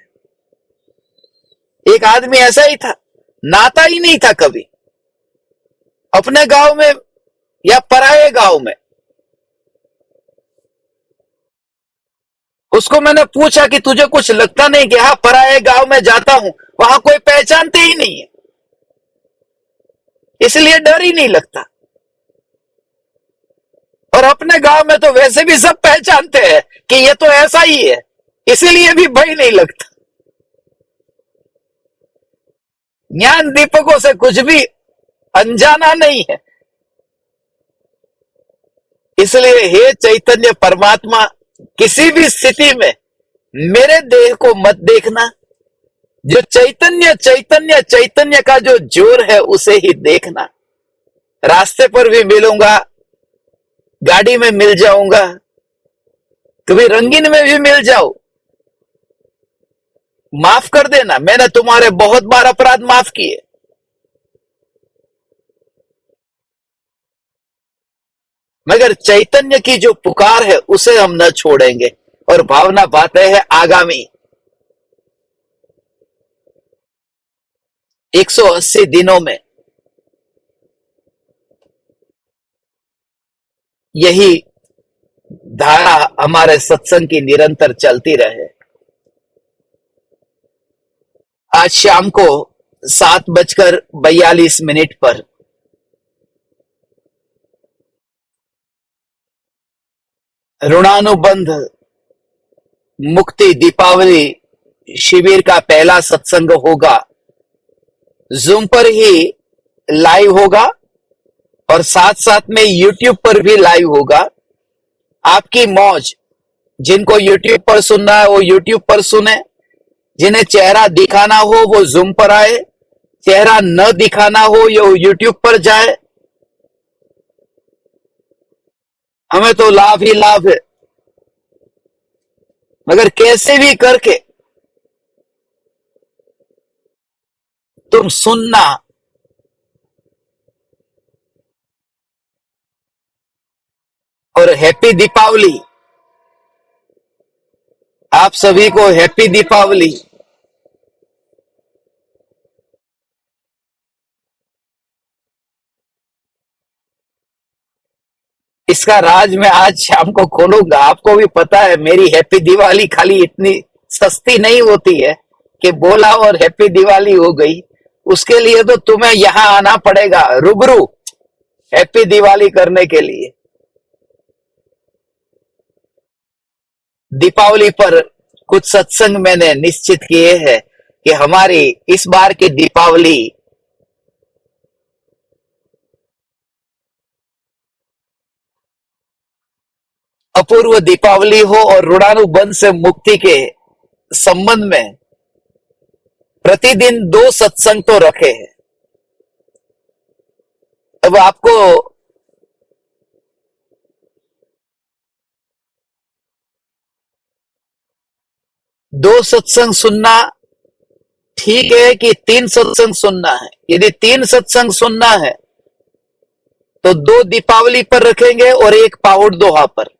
एक आदमी ऐसा ही था, नाता ही नहीं था कभी, अपने गांव में या पराये गांव में। उसको मैंने पूछा कि तुझे कुछ लगता नहीं कि हाँ पराये गांव में जाता हूं, वहां कोई पहचानते ही नहीं है, इसलिए डर ही नहीं लगता। और अपने गांव में तो वैसे भी सब पहचानते हैं कि ये तो ऐसा ही है, इसीलिए भी भय नहीं लगता। ज्ञान दीपकों से कुछ भी अनजाना नहीं है। इसलिए हे चैतन्य परमात्मा, किसी भी स्थिति में मेरे देह को मत देखना, जो चैतन्य चैतन्य चैतन्य का जो जोर है उसे ही देखना। रास्ते पर भी मिलूंगा, गाड़ी में मिल जाऊंगा, कभी रंगीन में भी मिल जाऊं, माफ कर देना, मैंने तुम्हारे बहुत बार अपराध माफ किए। मगर चैतन्य की जो पुकार है उसे हम न छोड़ेंगे। और भावना बातें है आगामी 180 दिनों में यही धारा हमारे सत्संग की निरंतर चलती रहे। आज शाम को 7:42 पर ऋणानुबंध मुक्ति दीपावली शिविर का पहला सत्संग होगा। जूम पर ही लाइव होगा और साथ साथ में यूट्यूब पर भी लाइव होगा। आपकी मौज, जिनको यूट्यूब पर सुनना है वो यूट्यूब पर सुने, जिन्हें चेहरा दिखाना हो वो जूम पर आए, चेहरा न दिखाना हो ये यूट्यूब पर जाए। हमें तो लाभ ही लाभ है। मगर कैसे भी करके तुम सुनना, और हैप्पी दीपावली आप सभी को, हैप्पी दीपावली। इसका राज मैं आज शाम को खोलूंगा। आपको भी पता है मेरी हैप्पी दिवाली खाली इतनी सस्ती नहीं होती है कि बोला और हैप्पी दिवाली हो गई। उसके लिए तो तुम्हें यहां आना पड़ेगा रूबरू हैप्पी दिवाली करने के लिए। दीपावली पर कुछ सत्संग मैंने निश्चित किए हैं कि हमारी इस बार की दीपावली अपूर्व दीपावली हो और ऋणानुबंध से मुक्ति के संबंध में प्रतिदिन 2 सत्संग तो रखे हैं। अब आपको दो सत्संग सुनना ठीक है कि 3 सत्संग सुनना है? यदि 3 सत्संग सुनना है तो 2 दीपावली पर रखेंगे और 1 पाहुड़ दोहा पर।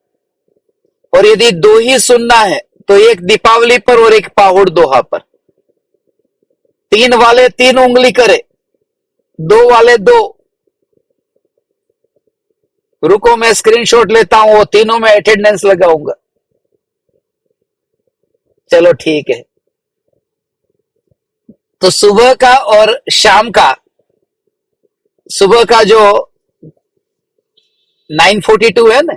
और यदि 2 ही सुनना है तो 1 दीपावली पर और 1 पाहुड़ दोहा पर। 3 वाले 3 उंगली करे, 2 वाले 2। रुको मैं स्क्रीनशॉट लेता हूं, वो तीनों में अटेंडेंस लगाऊंगा। चलो ठीक है। तो सुबह का और शाम का, सुबह का जो 9:42 है ना,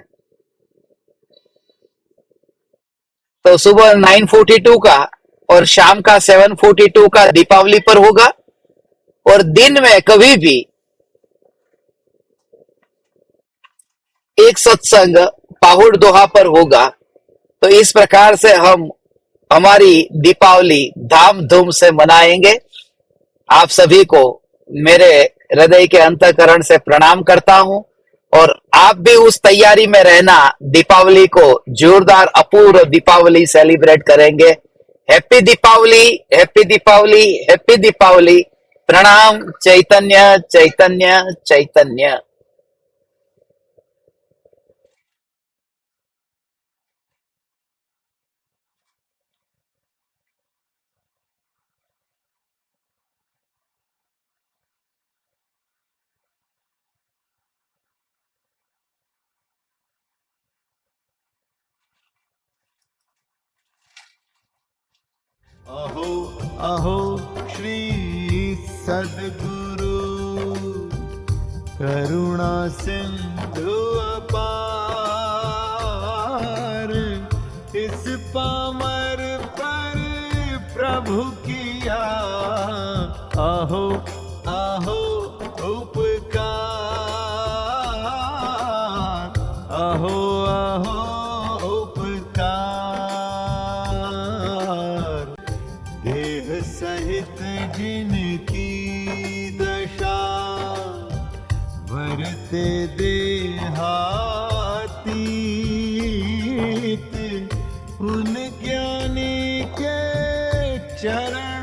तो सुबह 9:42 का और शाम का 7:42 का दीपावली पर होगा। और दिन में कभी भी एक सत्संग पाहुड़ दोहा पर होगा। तो इस प्रकार से हम हमारी दीपावली धाम धूम से मनाएंगे। आप सभी को मेरे हृदय के अंतःकरण से प्रणाम करता हूं और आप भी उस तैयारी में रहना, दीपावली को जोरदार अपूर्व दीपावली सेलिब्रेट करेंगे। Happy Deepavali, happy Deepavali, happy Deepavali. प्रणाम। चैतन्य चैतन्य चैतन्य। अहो अहो श्री सद्गुरु करुणा सिंधु अपार, इस पामर पर प्रभु किया अहो अहो उपकार, अहो अहो उपकार। देह सहित जिनकी दशा वरते देहातीत, उन ज्ञानी के चरण